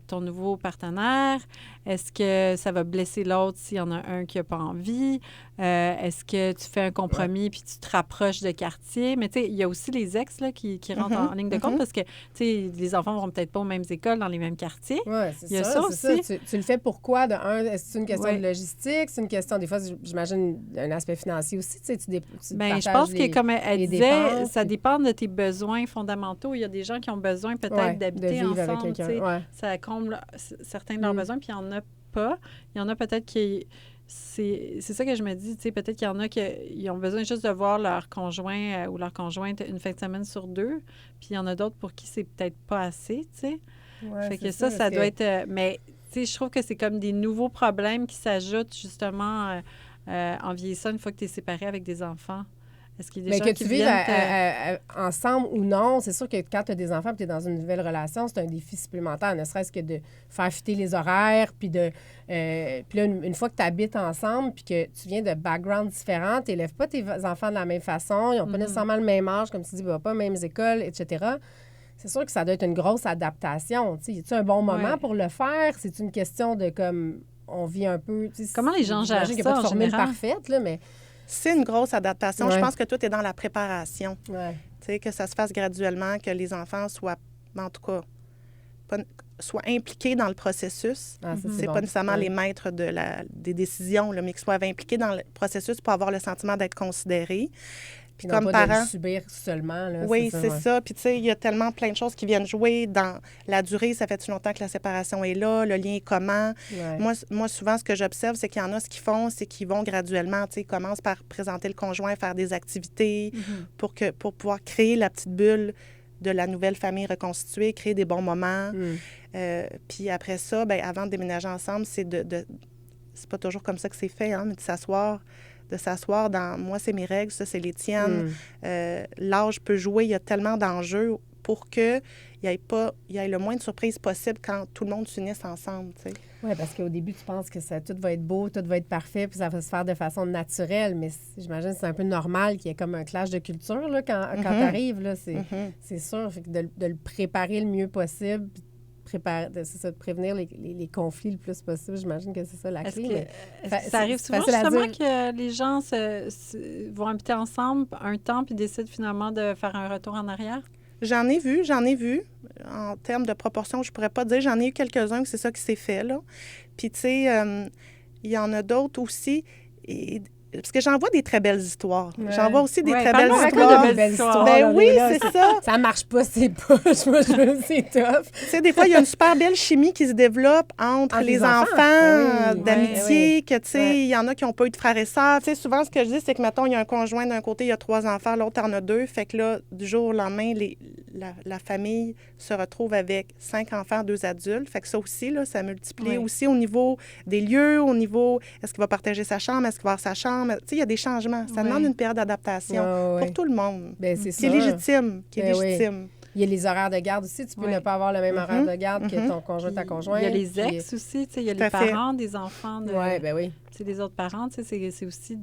ton nouveau partenaire? Est-ce que ça va blesser l'autre s'il y en a un qui n'a pas envie? Est-ce que tu fais un compromis puis tu te rapproches de quartier? Mais tu sais, il y a aussi les ex là, qui rentrent en ligne de compte parce que, tu sais, les enfants vont peut-être pas aux mêmes écoles, dans les mêmes quartiers. Oui, c'est Il y a ça. aussi. Tu le fais pourquoi? De un, est-ce que c'est une question de logistique? C'est une question, des fois, j'imagine, un aspect financier aussi. Tu je pense que, comme elle disait, dépenses, ça dépend de tes besoins fondamentaux. Il y a des gens qui ont besoin peut-être d'habiter de vivre ensemble. avec quelqu'un. Ça comble certains de leurs besoins, puis il y en a pas. Il y en a peut-être qui... C'est ça que je me dis, tu sais, peut-être qu'il y en a qui ont besoin juste de voir leur conjoint ou leur conjointe une fin de semaine sur 2, puis il y en a d'autres pour qui c'est peut-être pas assez, tu sais. Ouais, fait que ça doit être... mais, tu sais, je trouve que c'est comme des nouveaux problèmes qui s'ajoutent, justement, en vieillissant une fois que tu es séparé avec des enfants. Est-ce qu'il y a des gens que qui tu vives viennent ensemble ou non, c'est sûr que quand tu as des enfants et tu es dans une nouvelle relation, c'est un défi supplémentaire, ne serait-ce que de faire fitter les horaires, puis puis là, une fois que tu habites ensemble puis que tu viens de backgrounds différents, tu n'élèves pas tes enfants de la même façon, ils n'ont pas nécessairement le même âge, comme tu dis, ils ne vont pas aux mêmes écoles, etc. C'est sûr que ça doit être une grosse adaptation. Y a-t-il un bon moment pour le faire? C'est une question de comme on vit un peu... Comment les gens gèrent ça, qu'il n'y a pas de formule général? parfaite, là, mais... C'est une grosse adaptation. Ouais. Je pense que tout est dans la préparation. Ouais. Tu sais, que ça se fasse graduellement, que les enfants soient, en tout cas, soient impliqués dans le processus. C'est pas nécessairement les maîtres des décisions, là, mais qu'ils soient impliqués dans le processus pour avoir le sentiment d'être considérés. Puis comme parents, de le subir seulement. Là, oui, c'est ça. Puis, tu sais, il y a tellement plein de choses qui viennent jouer dans la durée. Ça fait-tu longtemps que la séparation est là? Le lien est comment? Ouais. Moi, souvent, ce que j'observe, c'est qu'il y en a, ce qu'ils font, c'est qu'ils vont graduellement, tu sais, ils commencent par présenter le conjoint, faire des activités pour pouvoir créer la petite bulle de la nouvelle famille reconstituée, créer des bons moments. Puis après ça, bien, avant de déménager ensemble, c'est c'est pas toujours comme ça que c'est fait, hein, mais de s'asseoir dans « moi, c'est mes règles, ça, c'est les tiennes ». L'âge peut jouer, il y a tellement d'enjeux pour qu'il n'y ait le moins de surprises possible quand tout le monde s'unisse ensemble, tu sais. Oui, parce qu'au début, tu penses que tout va être beau, tout va être parfait, puis ça va se faire de façon naturelle, mais j'imagine que c'est un peu normal qu'il y ait comme un clash de culture là, quand tu arrives, là, c'est sûr. Fait que de le préparer le mieux possible, de prévenir les conflits le plus possible. J'imagine que c'est ça la clé. Ça arrive souvent, justement, que les gens vont habiter ensemble un temps puis décident finalement de faire un retour en arrière? J'en ai vu. En termes de proportion, je pourrais pas dire. J'en ai eu quelques-uns que c'est ça qui s'est fait, là. Puis, tu sais, il y en a d'autres aussi. Parce que j'en vois des très belles histoires. Ouais. J'en vois aussi des très belles histoires. Ben oui, c'est ça. Ça marche pas, c'est pas. C'est tough. Tu sais, des fois, il y a une super belle chimie qui se développe entre les enfants d'amitié, que, tu sais, il y en a qui n'ont pas eu de frères et sœurs. Tu sais, souvent, ce que je dis, c'est que, mettons, il y a un conjoint d'un côté, il y a 3 enfants, l'autre en a 2. Fait que là, du jour au lendemain, la famille se retrouve avec 5 enfants, 2 adultes. Fait que ça aussi, là, ça multiplie aussi au niveau des lieux, au niveau, est-ce qu'il va partager sa chambre, est-ce qu'il va avoir sa chambre. Tu sais, il y a des changements. Ça demande une période d'adaptation pour tout le monde. Bien, c'est qui est légitime. Il y a les horaires de garde aussi. Tu peux ne pas avoir le même horaire de garde que ton conjoint, ta conjointe. Il y a les ex aussi. Tu sais, il y a les parents des enfants. Oui, bien oui. Tu sais, les autres parents, tu sais, c'est aussi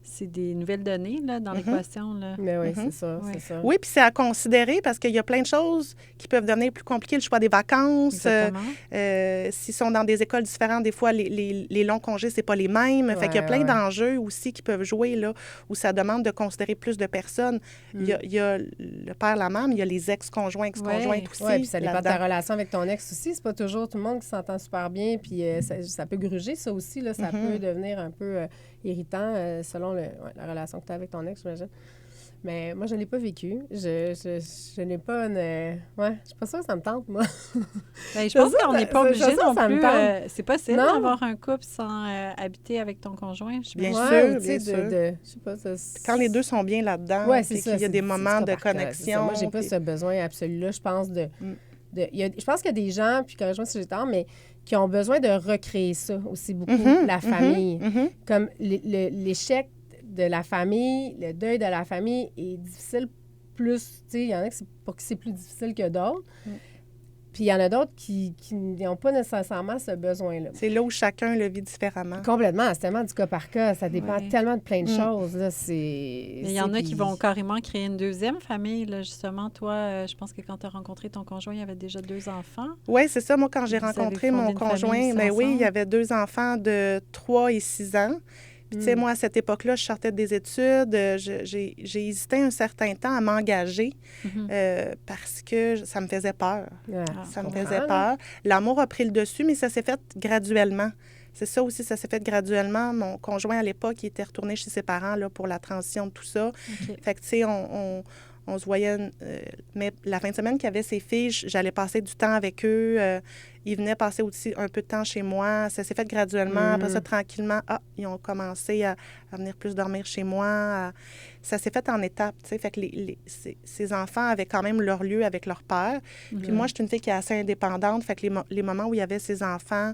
c'est des nouvelles données là, dans l'équation. Mais oui, c'est ça. Oui, puis c'est à considérer parce qu'il y a plein de choses qui peuvent devenir plus compliquées. Le choix des vacances. S'ils sont dans des écoles différentes, des fois, les longs congés, c'est pas les mêmes. Fait qu'il y a plein d'enjeux aussi qui peuvent jouer là, où ça demande de considérer plus de personnes. Il y a le père, la mère, mais il y a les ex-conjoints, ex-conjointes aussi. Oui, puis ça dépend de ta relation avec ton ex aussi. C'est pas toujours tout le monde qui s'entend super bien. Puis ça peut gruger, ça aussi. Là, ça peut devenir un peu irritant selon la relation que tu as avec ton ex, j'imagine. Mais moi, je ne l'ai pas vécu. Je n'ai pas une... je suis pas sûre que ça me tente, moi. Bien, je pense qu'on n'est pas obligé non plus. C'est possible d'avoir un couple sans habiter avec ton conjoint. Bien sûr. Je sais pas, quand les deux sont bien là-dedans, puis qu'il y a des moments de connexion. Moi, j'ai pas ce besoin absolu-là, je pense, je pense qu'il y a des gens, puis corrige-moi si j'ai tort, mais qui ont besoin de recréer ça aussi beaucoup, la famille. Comme l'échec de la famille, le deuil de la famille est difficile plus, tu sais, il y en a pour qui c'est plus difficile que d'autres. Puis il y en a d'autres qui n'ont pas nécessairement ce besoin-là. C'est là où chacun le vit différemment. Complètement. C'est tellement du cas par cas. Ça dépend tellement de plein de choses. Là. Mais il y en a qui vont carrément créer une deuxième famille. Là, justement, toi, je pense que quand tu as rencontré ton conjoint, il y avait déjà 2 enfants. Oui, c'est ça. Moi, quand j'ai rencontré mon conjoint, bien oui, il y avait 2 enfants de 3 et 6 ans. Puis, tu sais, moi, à cette époque-là, je sortais des études. J'ai hésité un certain temps à m'engager parce que ça me faisait peur. Ça me faisait peur. L'amour a pris le dessus, mais ça s'est fait graduellement. C'est ça aussi, ça s'est fait graduellement. Mon conjoint, à l'époque, il était retourné chez ses parents là, pour la transition de tout ça. Fait que, tu sais, on se voyait... mais la fin de semaine qu'il y avait ses filles, j'allais passer du temps avec eux. Ils venaient passer aussi un peu de temps chez moi. Ça s'est fait graduellement. Après ça, tranquillement, ils ont commencé à venir plus dormir chez moi. Ça s'est fait en étapes, tu sais. Fait que ces enfants avaient quand même leur lieu avec leur père. Puis moi, je suis une fille qui est assez indépendante. Fait que les moments où il y avait ces enfants...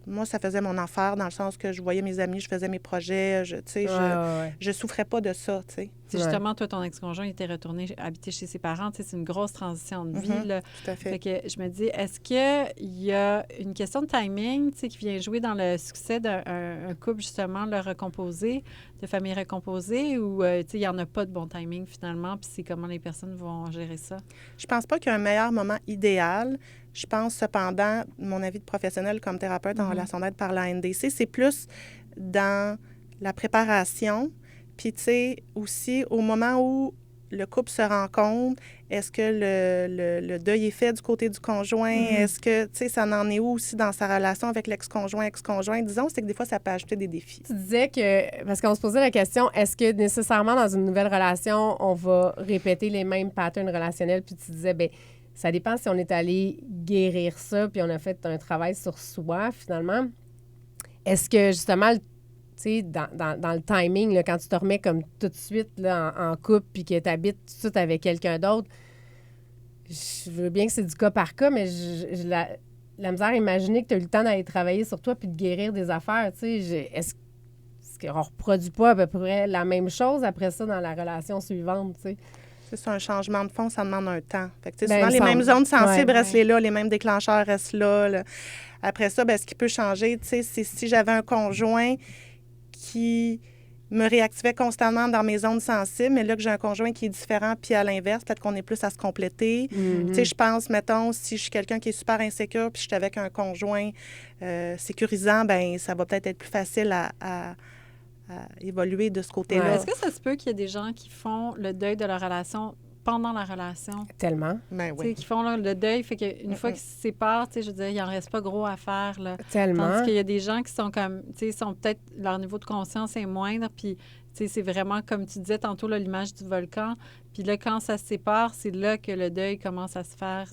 Moi, ça faisait mon enfer dans le sens que je voyais mes amis, je faisais mes projets, je souffrais pas de ça, tu sais. Justement, toi, ton ex-conjoint était retourné habiter chez ses parents. C'est une grosse transition de vie. Là. Tout à fait. Fait que je me dis, est-ce qu'il y a une question de timing qui vient jouer dans le succès d'un couple, justement, le recomposé, de famille recomposée, ou il n'y en a pas de bon timing, finalement, puis c'est comment les personnes vont gérer ça? Je pense pas qu'il y a un meilleur moment idéal. Je pense cependant, mon avis de professionnel comme thérapeute en relation d'aide par la NDC, c'est plus dans la préparation. Puis, tu sais, aussi, au moment où le couple se rencontre, est-ce que le deuil est fait du côté du conjoint? Est-ce que, tu sais, ça en est où aussi dans sa relation avec l'ex-conjoint, ex-conjoint? Disons, c'est que des fois, ça peut ajouter des défis. Tu disais que, parce qu'on se posait la question, est-ce que nécessairement dans une nouvelle relation, on va répéter les mêmes patterns relationnels? Puis tu disais, bien, ça dépend si on est allé guérir ça, puis on a fait un travail sur soi, finalement. Est-ce que, justement, tu sais, dans le timing, là, quand tu te remets comme tout de suite là, en couple puis que tu habites tout de suite avec quelqu'un d'autre, je veux bien que c'est du cas par cas, mais la misère à imaginer que tu as eu le temps d'aller travailler sur toi puis de guérir des affaires, tu sais, est-ce qu'on ne reproduit pas à peu près la même chose après ça dans la relation suivante, tu sais? C'est un changement de fond, ça demande un temps. Fait que, souvent, les mêmes zones sensibles restent là, les mêmes déclencheurs restent là. Après ça, ce qui peut changer, c'est si j'avais un conjoint qui me réactivait constamment dans mes zones sensibles, mais là que j'ai un conjoint qui est différent, puis à l'inverse, peut-être qu'on est plus à se compléter. Tu sais, je pense, mettons, si je suis quelqu'un qui est super insécure, puis je suis avec un conjoint sécurisant, ça va peut-être être plus facile à évoluer de ce côté-là. Ouais. Est-ce que ça se peut qu'il y ait des gens qui font le deuil de leur relation pendant la relation? Tellement. Ben oui. Qui font le deuil, fait qu'une fois qu'ils se séparent, je veux dire, il n'en reste pas gros à faire. Là. Tellement. Tandis qu'il y a des gens qui sont comme, sont peut-être, leur niveau de conscience est moindre, puis c'est vraiment, comme tu disais tantôt, là, l'image du volcan. Puis là, quand ça se sépare, c'est là que le deuil commence à se faire.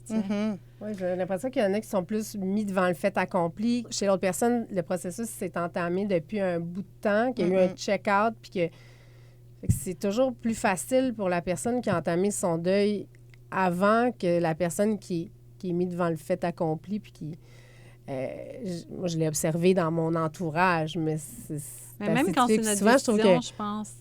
Oui, j'ai l'impression qu'il y en a qui sont plus mis devant le fait accompli. Chez l'autre personne, le processus s'est entamé depuis un bout de temps, qu'il y a eu un check-out, puis que c'est toujours plus facile pour la personne qui a entamé son deuil avant que la personne qui est mise devant le fait accompli, puis qui... moi, je l'ai observé dans mon entourage, mais mais même quand c'est notre décision, je pense,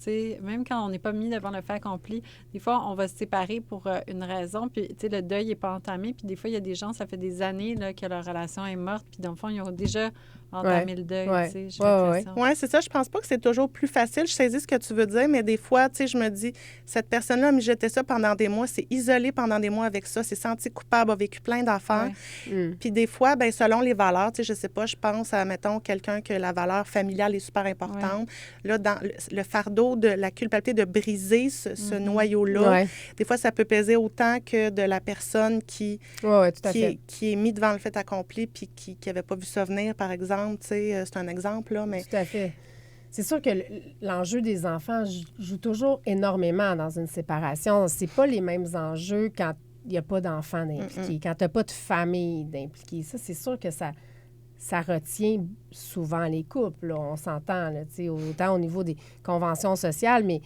même quand on n'est pas mis devant le fait accompli, des fois, on va se séparer pour une raison, puis le deuil n'est pas entamé, puis des fois, il y a des gens, ça fait des années là, que leur relation est morte, puis dans le fond, ils ont déjà entamé le deuil, j'ai l'impression. Oui, c'est ça. Je pense pas que c'est toujours plus facile. Je saisis ce que tu veux dire, mais des fois, je me dis, cette personne-là me jetait ça pendant des mois, s'est isolée pendant des mois avec ça, s'est sentie coupable, a vécu plein d'affaires. Puis des fois, selon les valeurs, je sais pas, je pense à, mettons, quelqu'un que la valeur familiale est super importante. Là, dans le fardeau de la culpabilité de briser ce noyau-là, des fois, ça peut peser autant que de la personne qui est mise devant le fait accompli puis qui n'avait pas vu ça venir, par exemple. C'est un exemple, là, mais... Tout à fait. C'est sûr que l'enjeu des enfants joue toujours énormément dans une séparation. C'est pas les mêmes enjeux quand il n'y a pas d'enfants d'impliqués, quand tu n'as pas de famille d'impliqués. Ça, c'est sûr que ça retient souvent les couples, là, on s'entend, là, autant au niveau des conventions sociales, mais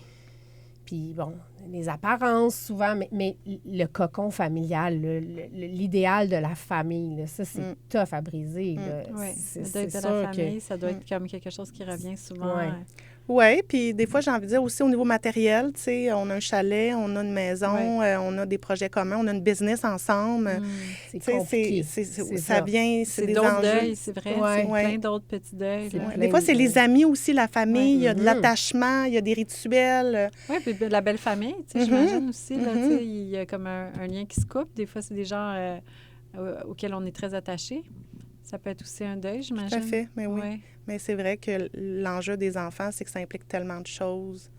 puis bon, les apparences souvent, mais le cocon familial, l'idéal de la famille, là, ça, c'est tough à briser. Oui, le deuil de la famille, ça doit être comme quelque chose qui revient souvent. Oui, puis des fois, j'ai envie de dire aussi au niveau matériel, tu sais, on a un chalet, on a une maison, on a des projets communs, on a une business ensemble. C'est Tu sais, compliqué. ça vient, c'est des d'autres enjeux. deuils, c'est vrai. Ouais. C'est plein d'autres petits deuils. C'est là. plein Des fois, c'est les amis aussi, la famille, il y a de Mhm. l'attachement, il y a des rituels. Oui, puis la belle famille, tu sais, j'imagine aussi, là, tu sais, il y a comme un lien qui se coupe. Des fois, c'est des gens auxquels on est très attaché. Ça peut être aussi un deuil, j'imagine. Tout à fait, mais oui. Ouais. Mais c'est vrai que l'enjeu des enfants, c'est que ça implique tellement de choses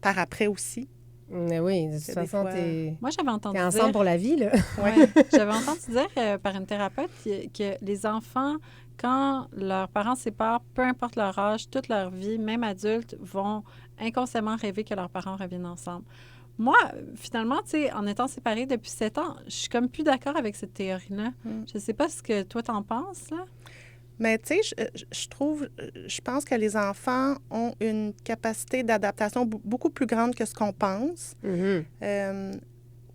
par après aussi. Mais oui, de toute Des façon, fois- Moi, j'avais entendu t'es ensemble dire... pour la vie, là. Ouais. J'avais entendu dire par une thérapeute que les enfants, quand leurs parents se séparent, peu importe leur âge, toute leur vie, même adultes, vont inconsciemment rêver que leurs parents reviennent ensemble. Moi, finalement, tu sais, en étant séparée depuis 7 ans, je suis comme plus d'accord avec cette théorie-là. Je sais pas ce que toi t'en penses, là. Mais tu sais, je pense que les enfants ont une capacité d'adaptation beaucoup plus grande que ce qu'on pense.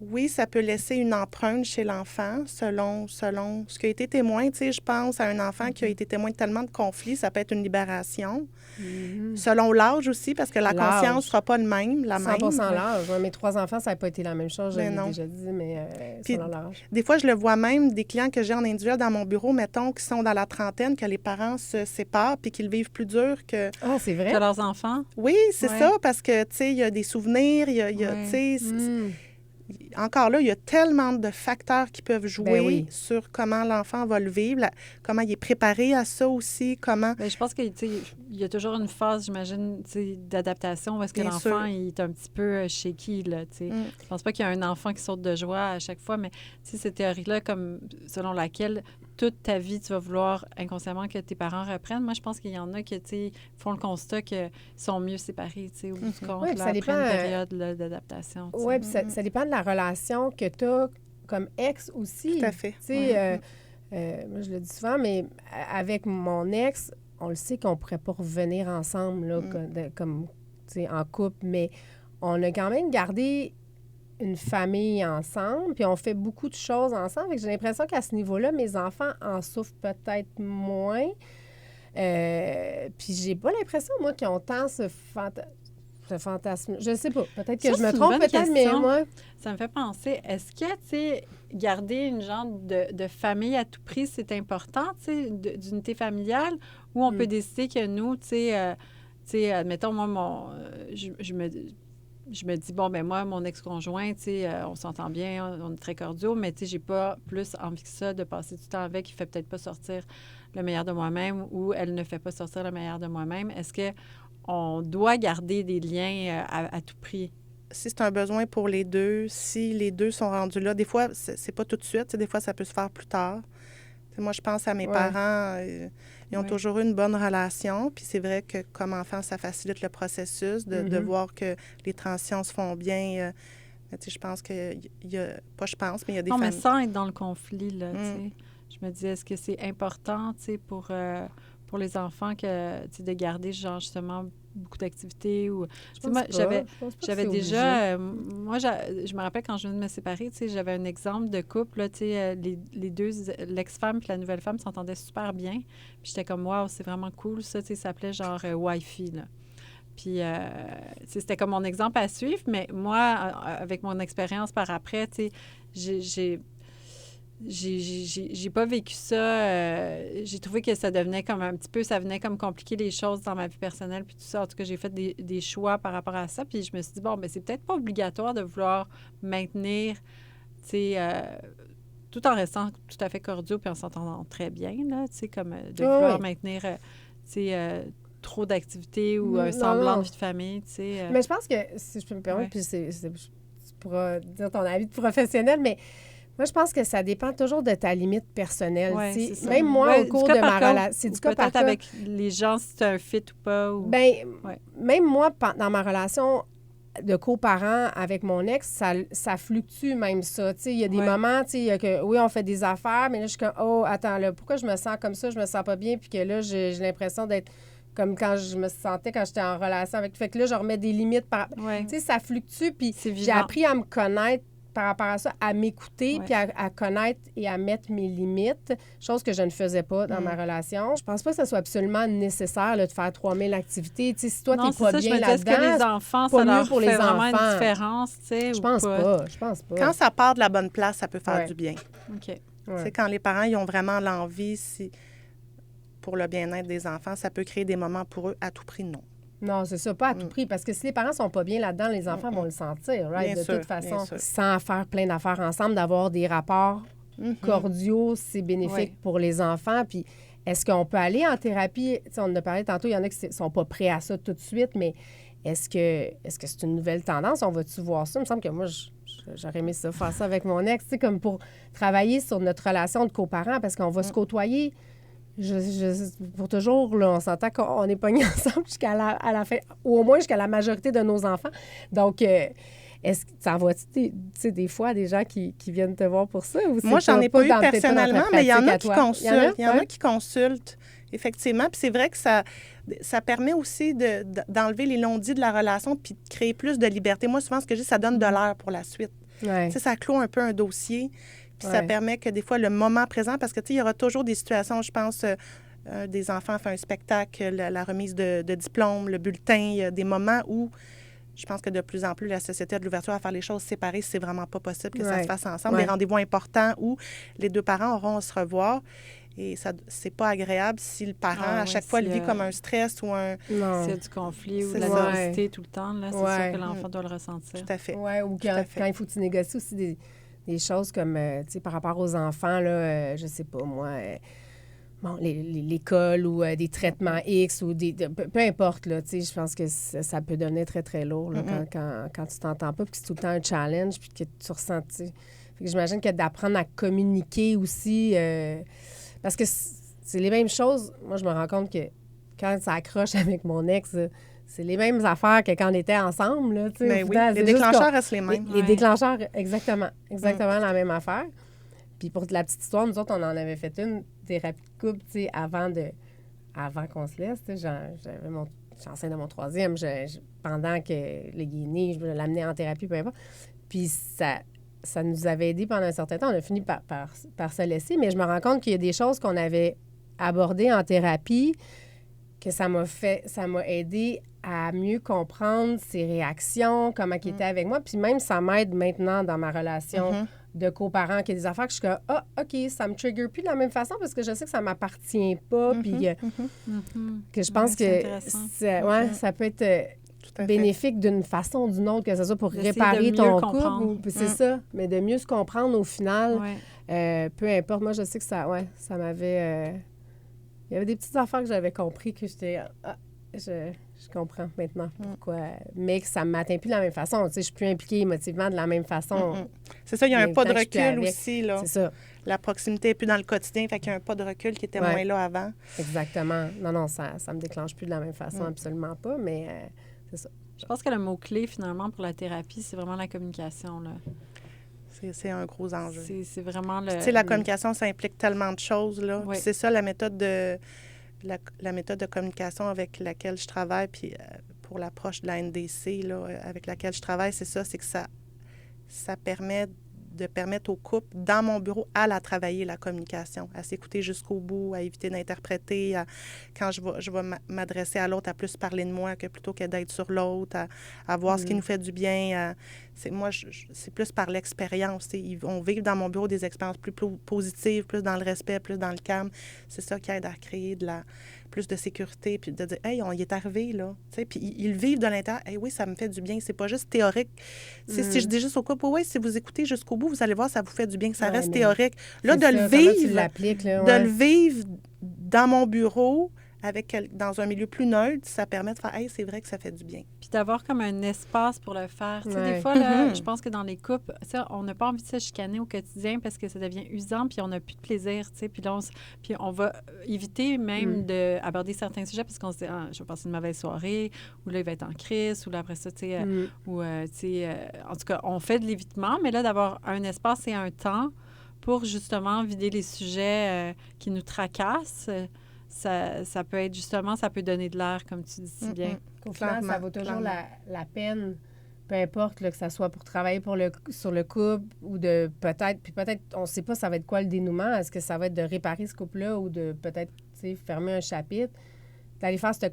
Oui, ça peut laisser une empreinte chez l'enfant selon ce qui a été témoin. Tu sais, je pense à un enfant qui a été témoin de tellement de conflits, ça peut être une libération. Selon l'âge aussi, parce que la L'âge. conscience ne sera pas le même, la 100% même. l'âge. Ouais, mes 3 enfants, ça n'a pas été la même chose, je Mais l'ai non. déjà dit, mais Puis, selon l'âge. Des fois, je le vois même, des clients que j'ai en individuel dans mon bureau, mettons, qui sont dans la trentaine, que les parents se séparent puis qu'ils vivent plus dur que... Ah, c'est vrai? Que leurs enfants. Oui, c'est Ouais. ça, parce que, tu sais, il y a des souvenirs, il y a Ouais. tu sais, encore là, il y a tellement de facteurs qui peuvent jouer oui. sur comment l'enfant va le vivre, comment il est préparé à ça aussi, comment... Bien, je pense qu'il y a toujours une phase, j'imagine, tu sais, d'adaptation où est-ce que Bien l'enfant sûr. il est un petit peu shaky, là, tu sais. Je pense pas qu'il y a un enfant qui saute de joie à chaque fois, mais tu sais, cette théorie-là, comme selon laquelle toute ta vie, tu vas vouloir inconsciemment que tes parents reprennent. Moi, je pense qu'il y en a qui, tu sais, font le constat qu'ils sont mieux séparés, tu sais, au bout du compte, Ouais, puis là, ça après dépend, une période là, d'adaptation. tu sais. Oui, puis ça dépend de la relation que tu as comme ex aussi. Tout à fait. Tu sais, moi, je le dis souvent, mais avec mon ex, on le sait qu'on ne pourrait pas revenir ensemble, là, comme tu sais, en couple, mais on a quand même gardé une famille ensemble, puis on fait beaucoup de choses ensemble. Fait que j'ai l'impression qu'à ce niveau-là, mes enfants en souffrent peut-être moins. Puis j'ai pas l'impression, moi, qu'ils ont tant ce fantasme. Je sais pas. Peut-être que Ça, je me c'est une trompe, bonne peut-être, mais question. moi... Ça me fait penser, est-ce que, tu sais, garder une genre de famille à tout prix, c'est important, tu sais, d'unité familiale, ou on peut décider que nous, tu sais, admettons, moi, je me dis, bon, ben moi, mon ex-conjoint, tu sais, on s'entend bien, on est très cordiaux, mais tu sais, j'ai pas plus envie que ça de passer du temps avec. Il fait peut-être pas sortir le meilleur de moi-même ou elle ne fait pas sortir le meilleur de moi-même. Est-ce que on doit garder des liens à tout prix? Si c'est un besoin pour les deux, si les deux sont rendus là, des fois, c'est pas tout de suite, tu sais, des fois, ça peut se faire plus tard. Tu sais, moi, je pense à mes parents, ils ont toujours eu une bonne relation, puis c'est vrai que comme enfant, ça facilite le processus de voir que les transitions se font bien. Mais tu sais, je pense qu'il y a, pas je pense, mais il y a des Non, mais familles. sans être dans le conflit, là, tu sais. Je me dis, est-ce que c'est important, tu sais, pour les enfants que, tu sais, de garder, genre, justement, beaucoup d'activités ou... Tu sais, moi, j'avais déjà... moi, je me rappelle quand je venais de me séparer, tu sais, j'avais un exemple de couple, là, tu sais, les deux, l'ex-femme puis la nouvelle femme s'entendaient super bien. Puis j'étais comme, waouh, c'est vraiment cool, ça, tu sais, ça s'appelait genre Wi-Fi, là. Puis, c'était comme mon exemple à suivre, mais moi, avec mon expérience par après, tu sais, j'ai pas vécu ça. J'ai trouvé que ça devenait comme un petit peu, ça venait comme compliquer les choses dans ma vie personnelle, puis tout ça. En tout cas, j'ai fait des choix par rapport à ça, puis je me suis dit, bon, ben c'est peut-être pas obligatoire de vouloir maintenir, tu sais, tout en restant tout à fait cordiaux, puis en s'entendant très bien, là, tu sais, comme de vouloir maintenir, tu sais, trop d'activités ou un semblant de vie de famille, tu sais. Mais je pense que, si je peux me permettre, puis tu pourras dire ton avis de professionnel, mais moi, je pense que ça dépend toujours de ta limite personnelle. Ouais, même moi, au cours de ma relation, c'est du cas par cas. Avec les gens, si c'est un fit ou pas. Ou... Même moi, dans ma relation de coparents avec mon ex, ça fluctue même ça. Il y a des moments, oui, on fait des affaires, mais là, je suis comme, oh, attends, là, pourquoi je me sens comme ça, je me sens pas bien, puis que là, j'ai l'impression d'être comme quand je me sentais quand j'étais en relation avec... Fait que là, je remets des limites. Ça fluctue, puis j'ai appris à me connaître par rapport à ça, à m'écouter, puis à connaître et à mettre mes limites, chose que je ne faisais pas dans ma relation. Je pense pas que ce soit absolument nécessaire là, de faire 3000 activités. Tu sais, si toi, tu n'es pas bien là-dedans, est-ce que les enfants, pas ça leur mieux pour fait les vraiment enfants. une différence, tu sais, Je ou pense pas? Je pense pas. Quand ça part de la bonne place, ça peut faire du bien. OK. Tu sais, quand les parents ils ont vraiment l'envie, pour le bien-être des enfants, ça peut créer des moments pour eux à tout prix, non. Non, c'est ça, pas à tout prix. Parce que si les parents sont pas bien là-dedans, les enfants vont le sentir, right? Bien De sûr, toute façon. bien sûr. Sans faire plein d'affaires ensemble, d'avoir des rapports cordiaux, c'est bénéfique pour les enfants. Puis est-ce qu'on peut aller en thérapie? Tu sais, on en a parlé tantôt, il y en a qui sont pas prêts à ça tout de suite, mais est-ce que c'est une nouvelle tendance? On va-tu voir ça? Il me semble que moi, j'aurais aimé ça, faire ça avec mon ex, tu sais, comme pour travailler sur notre relation de coparents, parce qu'on va se côtoyer. Pour toujours, là, on s'entend qu'on est pognés ensemble jusqu'à la fin, ou au moins jusqu'à la majorité de nos enfants. Donc, est-ce que t'en vois-tu des fois des gens qui viennent te voir pour ça? Ou moi, j'en ai pas eu personnellement, mais il y en a qui consultent. Il y en a qui consultent, effectivement. Puis c'est vrai que ça permet aussi d'enlever les non-dits de la relation puis de créer plus de liberté. Moi, souvent, ce que je dis, ça donne de l'air pour la suite. Ouais. Tu sais, ça clôt un peu un dossier. Puis ça permet que des fois, le moment présent, parce que, tu sais, il y aura toujours des situations, je pense, des enfants font un spectacle, la remise de diplôme, le bulletin, il y a des moments où je pense que de plus en plus, la société a de l'ouverture à faire les choses séparées. C'est vraiment pas possible que ça se fasse ensemble. Des rendez-vous importants où les deux parents auront à se revoir. Et ça, c'est pas agréable si le parent, à chaque fois, le vit comme un stress ou un... Non. S'il y a du conflit ou de C'est la ça. nervosité tout le temps, là, c'est sûr que l'enfant doit le ressentir. Tout à fait. Oui, ou quand il faut que tu négocies aussi des choses comme, tu sais, par rapport aux enfants, là, je sais pas, moi, bon, l'école ou des traitements X ou peu importe, là, tu sais, je pense que ça peut devenir très, très lourd, là, quand tu t'entends pas, puis que c'est tout le temps un challenge, puis que tu ressens, tu sais. Fait que j'imagine que d'apprendre à communiquer aussi, parce que c'est les mêmes choses. Moi, je me rends compte que quand ça accroche avec mon ex, c'est les mêmes affaires que quand on était ensemble. Là, mais oui, les déclencheurs restent les mêmes. Les déclencheurs, exactement la même affaire. Puis pour la petite histoire, nous autres, on en avait fait une thérapie de couple, tu sais, avant qu'on se laisse. Tu sais, j'étais enceinte de mon troisième. Pendant que le guiné, je l'amenais en thérapie, peu importe. Puis ça nous avait aidé pendant un certain temps. On a fini par se laisser, mais je me rends compte qu'il y a des choses qu'on avait abordées en thérapie que ça m'a aidé à mieux comprendre ses réactions, comment il était avec moi. Puis même, ça m'aide maintenant dans ma relation de coparent, qu'il y a des affaires que je suis comme « Ah, OK, ça me trigger plus de la même façon parce que je sais que ça m'appartient pas. Puis que je pense que ça peut être bénéfique d'une façon ou d'une autre, que ce soit pour réparer ton couple. C'est ça, mais de mieux se comprendre au final. Peu importe. Moi, je sais que ça m'avait... il y avait des petites affaires que j'avais compris que j'étais... Je comprends maintenant pourquoi. Mais que ça ne m'atteint plus de la même façon. Tu sais, je suis plus impliquée émotivement de la même façon. C'est ça, il y a un pas de recul aussi, là. C'est ça. La proximité n'est plus dans le quotidien, fait qu'il y a un pas de recul qui était moins là avant. Exactement. Non, ça me déclenche plus de la même façon, absolument pas, mais c'est ça. Je pense que le mot-clé, finalement, pour la thérapie, c'est vraiment la communication, là. C'est un gros enjeu. C'est vraiment le... Tu sais, la communication, ça implique tellement de choses, là. Oui. C'est ça, la méthode de communication avec laquelle je travaille, puis pour l'approche de la NDC, là, avec laquelle je travaille, c'est ça, c'est que ça permet de permettre au couple, dans mon bureau, à la travailler, la communication, à s'écouter jusqu'au bout, à éviter d'interpréter, quand je vais m'adresser à l'autre, à plus parler de moi que plutôt que d'être sur l'autre, à voir ce qui nous fait du bien. C'est plus par l'expérience. On vit dans mon bureau des expériences plus positives, plus dans le respect, plus dans le calme. C'est ça qui aide à créer plus de sécurité, puis de dire « Hey, on y est arrivé, là. » Puis ils le vivent de l'intérieur. « Hey, oui, ça me fait du bien. » C'est pas juste théorique. Si je dis juste au couple « Oui, si vous écoutez jusqu'au bout, vous allez voir, ça vous fait du bien. » Ça reste théorique. Là, de le vivre dans mon bureau, dans un milieu plus neutre, ça permet de faire « Hey, c'est vrai que ça fait du bien. » Puis d'avoir comme un espace pour le faire. Tu sais, des fois, là, je pense que dans les couples, ça, on n'a pas envie de se chicaner au quotidien parce que ça devient usant, puis on n'a plus de plaisir, tu sais. Puis là, on va éviter même d'aborder certains sujets parce qu'on se dit « je vais passer une mauvaise soirée » ou là, il va être en crise, ou là, après ça, tu sais, en tout cas, on fait de l'évitement, mais là, d'avoir un espace et un temps pour justement vider les sujets qui nous tracassent, ça peut être justement, ça peut donner de l'air, comme tu dis si bien. Au final, ça vaut toujours la peine peu importe, là, que ça soit pour travailler sur le couple ou de peut-être, on ne sait pas ça va être quoi le dénouement. Est-ce que ça va être de réparer ce couple-là ou de peut-être, tu sais, fermer un chapitre, d'aller faire ce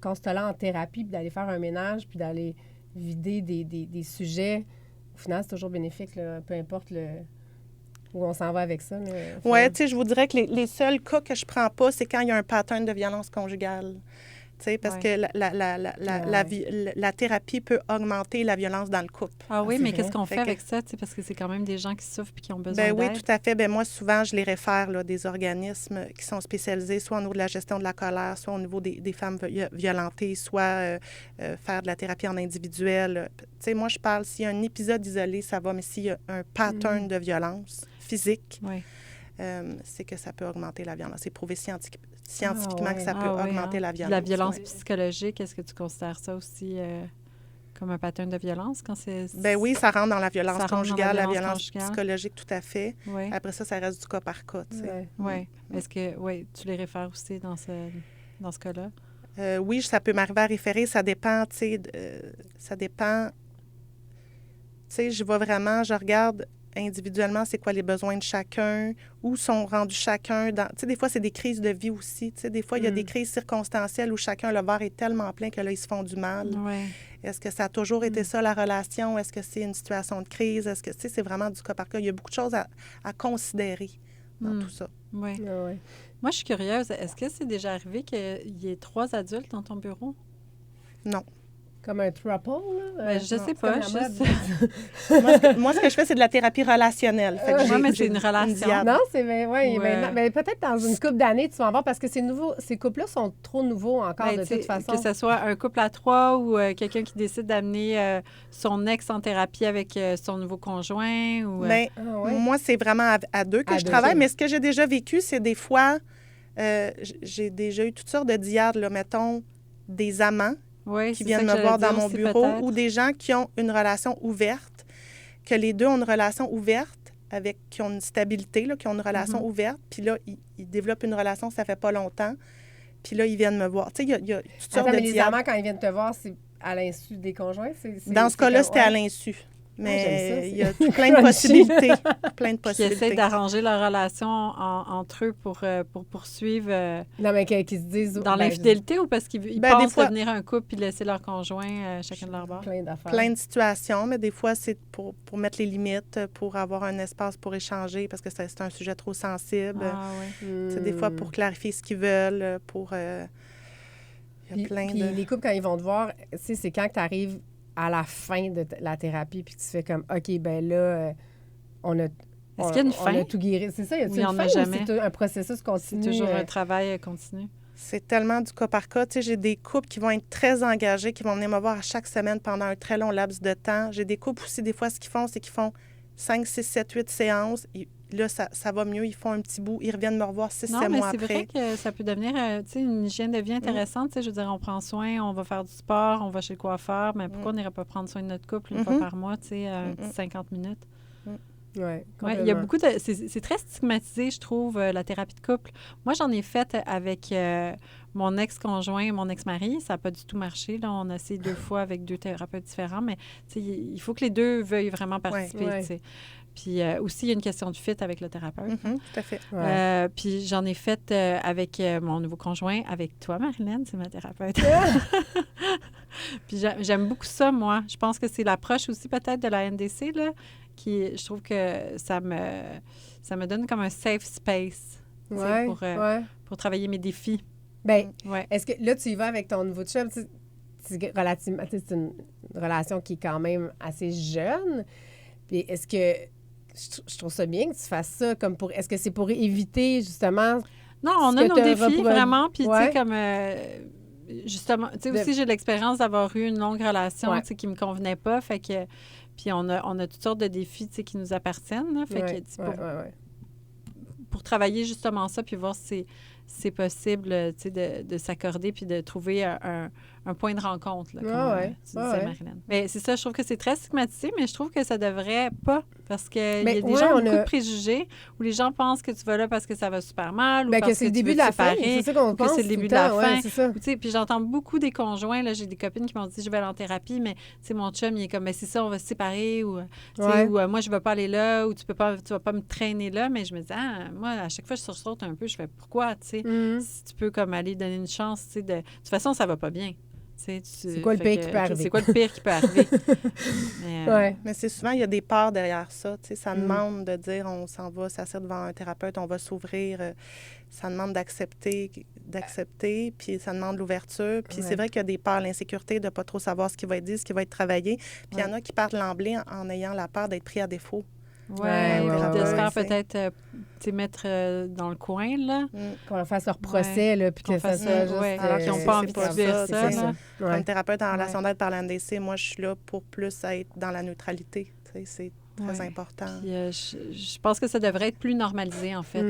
constat-là en thérapie, puis d'aller faire un ménage, puis d'aller vider des sujets. Au final, c'est toujours bénéfique, là, peu importe où on s'en va avec ça. Oui, tu sais, je vous dirais que les seuls cas que je prends pas, c'est quand il y a un pattern de violence conjugale. Parce que la thérapie peut augmenter la violence dans le couple. Ah oui, mais qu'est-ce qu'on fait avec que... ça? Parce que c'est quand même des gens qui souffrent et qui ont besoin d'aide. Oui, tout à fait. Moi, souvent, je les réfère là, des organismes qui sont spécialisés soit au niveau de la gestion de la colère, soit au niveau des femmes violentées, soit faire de la thérapie en individuel. Moi, je parle, s'il y a un épisode isolé, ça va, mais s'il y a un pattern de violence physique, c'est que ça peut augmenter la violence. C'est prouvé scientifiquement que ça peut augmenter la violence. La violence psychologique, est-ce que tu considères ça aussi comme un pattern de violence quand c'est... Oui, ça rentre dans la violence conjugale, la violence psychologique, tout à fait. Oui. Après ça reste du cas par cas, tu sais. Oui. Est-ce que, tu les réfères aussi dans ce cas-là? Oui, ça peut m'arriver à référer. Ça dépend, tu sais, ça dépend. Tu sais, je regarde individuellement, c'est quoi les besoins de chacun, où sont rendus chacun. Tu sais, des fois, c'est des crises de vie aussi. Tu sais, des fois, il y a des crises circonstancielles où chacun, le verre est tellement plein que là, ils se font du mal. Ouais. Est-ce que ça a toujours été ça, la relation? Est-ce que c'est une situation de crise? Est-ce que, tu sais, c'est vraiment du cas par cas? Il y a beaucoup de choses à considérer dans tout ça. Oui. Moi, je suis curieuse. Est-ce que c'est déjà arrivé qu'il y ait 3 adultes dans ton bureau? Non. Comme un throuple, là? Je sais pas. Moi, ce que je fais, c'est de la thérapie relationnelle. Mais c'est une relation. Non, c'est mais peut-être dans une couple d'années, tu vas en voir, parce que ces couples-là sont trop nouveaux encore, de toute façon. Que ce soit un couple à 3 ou quelqu'un qui décide d'amener son ex en thérapie avec son nouveau conjoint. Ou, moi, c'est vraiment à 2 que je travaille. Mais ce que j'ai déjà vécu, c'est des fois, j'ai déjà eu toutes sortes de diades, là, mettons, des amants. Qui viennent me voir dans mon bureau, ou des gens qui ont une relation ouverte, que les deux ont une relation ouverte, qui ont une stabilité, là, qui ont une relation ouverte, puis là, ils développent une relation, ça fait pas longtemps, puis là, ils viennent me voir. Tu sais, il y a toutes sortes de les amants, quand ils viennent te voir, c'est à l'insu des conjoints? Dans ce cas-là, c'était à l'insu. Mais il y a plein de possibilités. Qui essaient d'arranger leur relation entre eux pour poursuivre. Non, mais qu'ils se disent. Dans l'infidélité ou parce qu'ils pensent devenir un couple puis laisser leur conjoint chacun de leur bord? Plein d'affaires. Plein de situations, mais des fois, c'est pour mettre les limites, pour avoir un espace pour échanger parce que c'est un sujet trop sensible. C'est des fois pour clarifier ce qu'ils veulent, pour. Il y a plein de. Les couples, quand ils vont te voir, c'est quand tu arrives à la fin de la thérapie, puis tu fais comme, OK, ben là, on a tout guéri. C'est ça, y a-t-il une fin jamais. Ou c'est un processus continu? C'est toujours un travail continu. C'est tellement du cas par cas. Tu sais, j'ai des couples qui vont être très engagés, qui vont venir me voir à chaque semaine pendant un très long laps de temps. J'ai des couples aussi, des fois, ce qu'ils font, c'est qu'ils font 5, 6, 7, 8 séances. Là, ça va mieux. Ils font un petit bout. Ils reviennent me revoir 6, 7 mois après. Non, mais c'est vrai que ça peut devenir une hygiène de vie intéressante. Je veux dire, on prend soin, on va faire du sport, on va chez le coiffeur, mais pourquoi on n'irait pas prendre soin de notre couple une fois par mois, un petit 50 minutes? Il y a beaucoup de... C'est très stigmatisé, je trouve, la thérapie de couple. Moi, j'en ai fait avec mon ex-conjoint et mon ex-mari. Ça n'a pas du tout marché. Là. On a essayé 2 fois avec 2 thérapeutes différents, mais il faut que les 2 veuillent vraiment participer. Puis aussi, il y a une question de fit avec le thérapeute. Tout à fait. Puis j'en ai fait avec mon nouveau conjoint, avec toi, Marilyn, c'est ma thérapeute. Puis j'aime beaucoup ça, moi. Je pense que c'est l'approche aussi peut-être de la NDC, là, je trouve que ça me donne comme un safe space pour travailler mes défis. Bien, est-ce que là, tu y vas avec ton nouveau chum? C'est une relation qui est quand même assez jeune. Puis est-ce que... Je trouve ça bien que tu fasses ça comme pour... Est-ce que c'est pour éviter, justement... Non, on a nos défis, vraiment. Puis, tu sais, comme... justement, tu sais, aussi, j'ai l'expérience d'avoir eu une longue relation, tu sais, qui me convenait pas. Fait que... Puis, on a toutes sortes de défis, tu sais, qui nous appartiennent. Là, fait que, pour travailler justement ça, puis voir si c'est possible, tu sais, de s'accorder puis de trouver un point de rencontre, là, comme tu disais, Marilyn. Mais c'est ça, je trouve que c'est très stigmatisé, mais je trouve que ça devrait pas, parce qu'il y a des gens beaucoup de préjugés où les gens pensent que tu vas là parce que ça va super mal ou parce que c'est le début de la fin, c'est ça qu'on pense. Que c'est le début de la fin. C'est ça. Puis j'entends beaucoup des conjoints, là, j'ai des copines qui m'ont dit je vais aller en thérapie, mais mon chum, il est comme, mais c'est ça, on va se séparer ou moi, je ne vais pas aller là ou tu vas pas me traîner là, mais je me dis, moi, à chaque fois que je sursaute un peu, je fais pourquoi, tu sais, si tu peux comme aller donner une chance, tu sais, de toute façon, ça va pas bien. C'est quoi le pire qui peut arriver? C'est quoi le pire qui peut arriver? Mais c'est souvent, il y a des peurs derrière ça. Tu sais, ça demande de dire, on s'en va s'asseoir devant un thérapeute, on va s'ouvrir. Ça demande d'accepter, puis ça demande l'ouverture. Puis c'est vrai qu'il y a des peurs, l'insécurité de ne pas trop savoir ce qui va être dit, ce qui va être travaillé. Puis il y en a qui partent l'emblée en ayant la peur d'être pris à défaut. De se faire peut-être mettre dans le coin, là. Qu'on leur fasse leur procès, là, puis que ça soit juste... Alors qu'ils n'ont pas envie de subir ça. Comme thérapeute en relation d'aide par l'NDC, moi, je suis là pour plus être dans la neutralité. Tu sais, c'est très important. Puis, je pense que ça devrait être plus normalisé, en fait.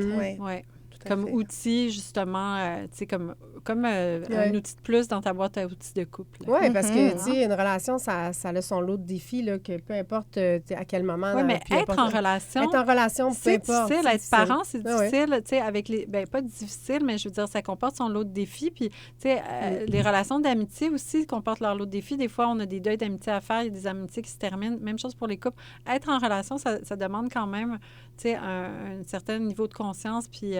Comme outil, justement, tu sais, comme un outil de plus dans ta boîte à outils de couple. Oui, parce que, tu sais, une relation, ça a son lot de défis, là, que peu importe à quel moment... Oui, mais être en relation, peu importe. Difficile. Être parent, c'est difficile, tu sais, avec les... Bien, pas difficile, mais je veux dire, ça comporte son lot de défis. Puis, tu sais, les relations d'amitié aussi comportent leur lot de défis. Des fois, on a des deuils d'amitié à faire, il y a des amitiés qui se terminent. Même chose pour les couples. Être en relation, ça demande quand même, tu sais, un certain niveau de conscience, puis...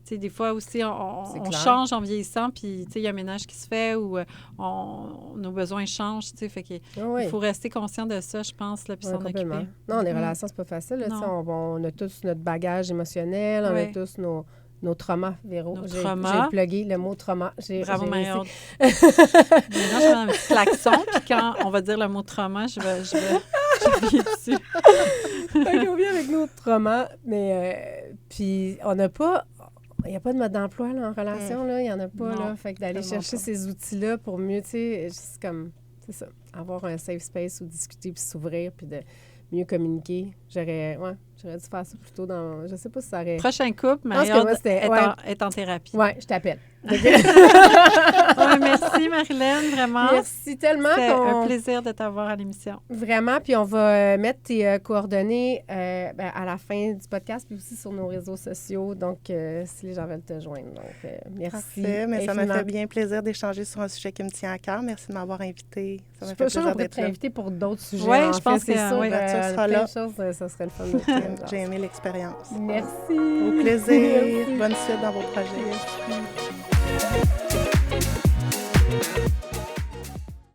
tu sais, des fois aussi, on change en vieillissant, puis tu sais, il y a un ménage qui se fait ou nos besoins changent, tu sais, fait qu'il faut rester conscient de ça, je pense, là, puis s'en occuper. Non, les relations, c'est pas facile, là, on a tous notre bagage émotionnel, on a tous nos traumas, Véro. J'ai plugué le mot trauma. Bravo, Marion. Maintenant, je vais un petit klaxon, puis quand on va dire le mot trauma, je vais reviens dessus. On vient avec nos traumas, mais puis on n'a pas... Il n'y a pas de mode d'emploi là, en relation, là. Il n'y en a pas. Là. Fait que d'aller chercher ces outils-là pour mieux, tu sais, c'est comme, c'est ça, avoir un safe space où discuter puis s'ouvrir puis de mieux communiquer. J'aurais dû faire ça plutôt dans... Je sais pas si ça aurait... Prochain couple, Marie-Aude est en thérapie. Oui, je t'appelle. Merci, Marilyn, vraiment. Merci tellement. C'est un plaisir de t'avoir à l'émission. Vraiment, puis on va mettre tes coordonnées à la fin du podcast, puis aussi sur nos réseaux sociaux, donc si les gens veulent te joindre. Donc, merci. Parfait, mais ça m'a fait bien plaisir d'échanger sur un sujet qui me tient à cœur. Merci de m'avoir invité. Ça m'a fait plaisir d'être là. Invité pour d'autres sujets. Oui, je pense que tu seras là. Ça serait le fun. J'ai aimé l'expérience. Merci. Au plaisir. Bonne suite dans vos projets. Merci.